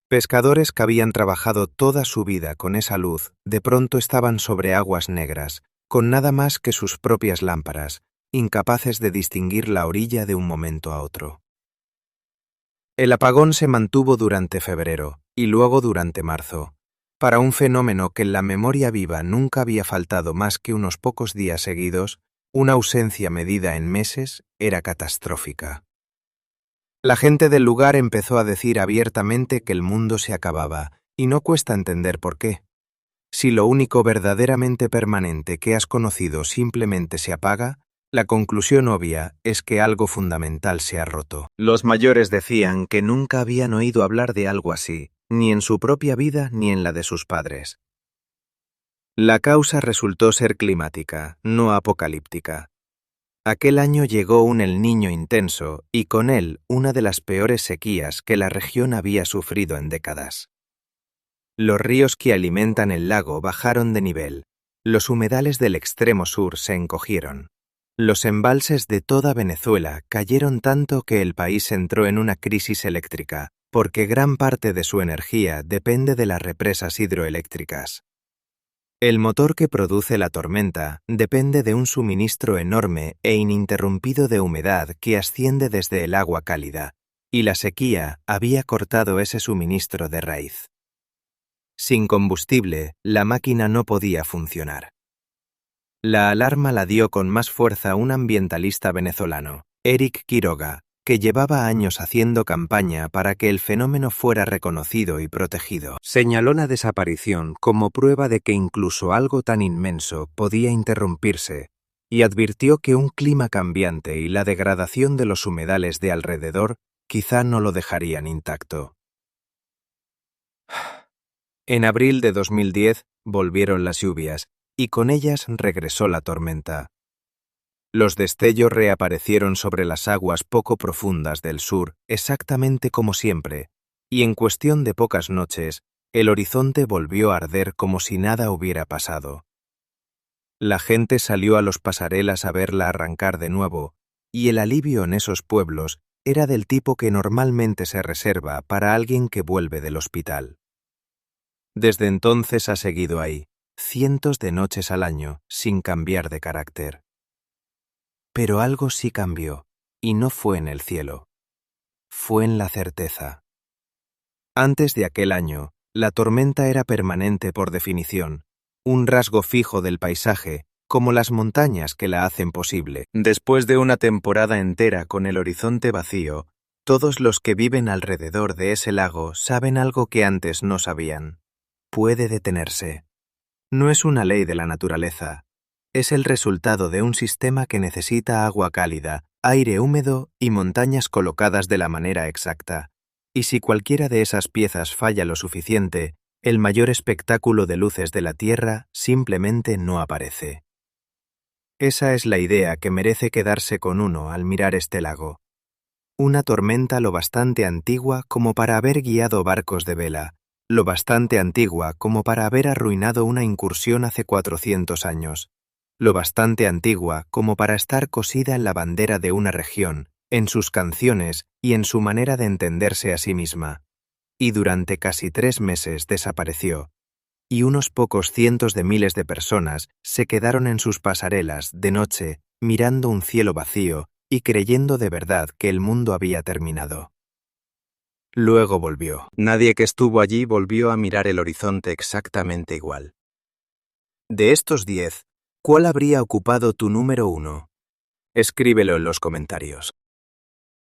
Pescadores que habían trabajado toda su vida con esa luz, de pronto estaban sobre aguas negras, con nada más que sus propias lámparas, incapaces de distinguir la orilla de un momento a otro. El apagón se mantuvo durante febrero, y luego durante marzo. Para un fenómeno que en la memoria viva nunca había faltado más que unos pocos días seguidos, una ausencia medida en meses era catastrófica. La gente del lugar empezó a decir abiertamente que el mundo se acababa, y no cuesta entender por qué. Si lo único verdaderamente permanente que has conocido simplemente se apaga, la conclusión obvia es que algo fundamental se ha roto. Los mayores decían que nunca habían oído hablar de algo así, ni en su propia vida ni en la de sus padres. La causa resultó ser climática, no apocalíptica. Aquel año llegó un El Niño intenso y con él una de las peores sequías que la región había sufrido en décadas. Los ríos que alimentan el lago bajaron de nivel, los humedales del extremo sur se encogieron. Los embalses de toda Venezuela cayeron tanto que el país entró en una crisis eléctrica, porque gran parte de su energía depende de las represas hidroeléctricas. El motor que produce la tormenta depende de un suministro enorme e ininterrumpido de humedad que asciende desde el agua cálida, y la sequía había cortado ese suministro de raíz. Sin combustible, la máquina no podía funcionar. La alarma la dio con más fuerza un ambientalista venezolano, Eric Quiroga, que llevaba años haciendo campaña para que el fenómeno fuera reconocido y protegido. Señaló la desaparición como prueba de que incluso algo tan inmenso podía interrumpirse, y advirtió que un clima cambiante y la degradación de los humedales de alrededor quizá no lo dejarían intacto. En abril de 2010 volvieron las lluvias, y con ellas regresó la tormenta. Los destellos reaparecieron sobre las aguas poco profundas del sur, exactamente como siempre, y en cuestión de pocas noches, el horizonte volvió a arder como si nada hubiera pasado. La gente salió a los pasarelas a verla arrancar de nuevo, y el alivio en esos pueblos era del tipo que normalmente se reserva para alguien que vuelve del hospital. Desde entonces ha seguido ahí, cientos de noches al año, sin cambiar de carácter. Pero algo sí cambió, y no fue en el cielo. Fue en la certeza. Antes de aquel año, la tormenta era permanente por definición, un rasgo fijo del paisaje, como las montañas que la hacen posible. Después de una temporada entera con el horizonte vacío, todos los que viven alrededor de ese lago saben algo que antes no sabían. Puede detenerse. No es una ley de la naturaleza. Es el resultado de un sistema que necesita agua cálida, aire húmedo y montañas colocadas de la manera exacta. Y si cualquiera de esas piezas falla lo suficiente, el mayor espectáculo de luces de la Tierra simplemente no aparece. Esa es la idea que merece quedarse con uno al mirar este lago. Una tormenta lo bastante antigua como para haber guiado barcos de vela, lo bastante antigua como para haber arruinado una incursión hace 400 años, lo bastante antigua como para estar cosida en la bandera de una región, en sus canciones y en su manera de entenderse a sí misma. Y durante casi 3 meses desapareció, y unos pocos cientos de miles de personas se quedaron en sus pasarelas de noche mirando un cielo vacío y creyendo de verdad que el mundo había terminado. Luego volvió. Nadie que estuvo allí volvió a mirar el horizonte exactamente igual. De estos 10, ¿cuál habría ocupado tu número 1? Escríbelo en los comentarios.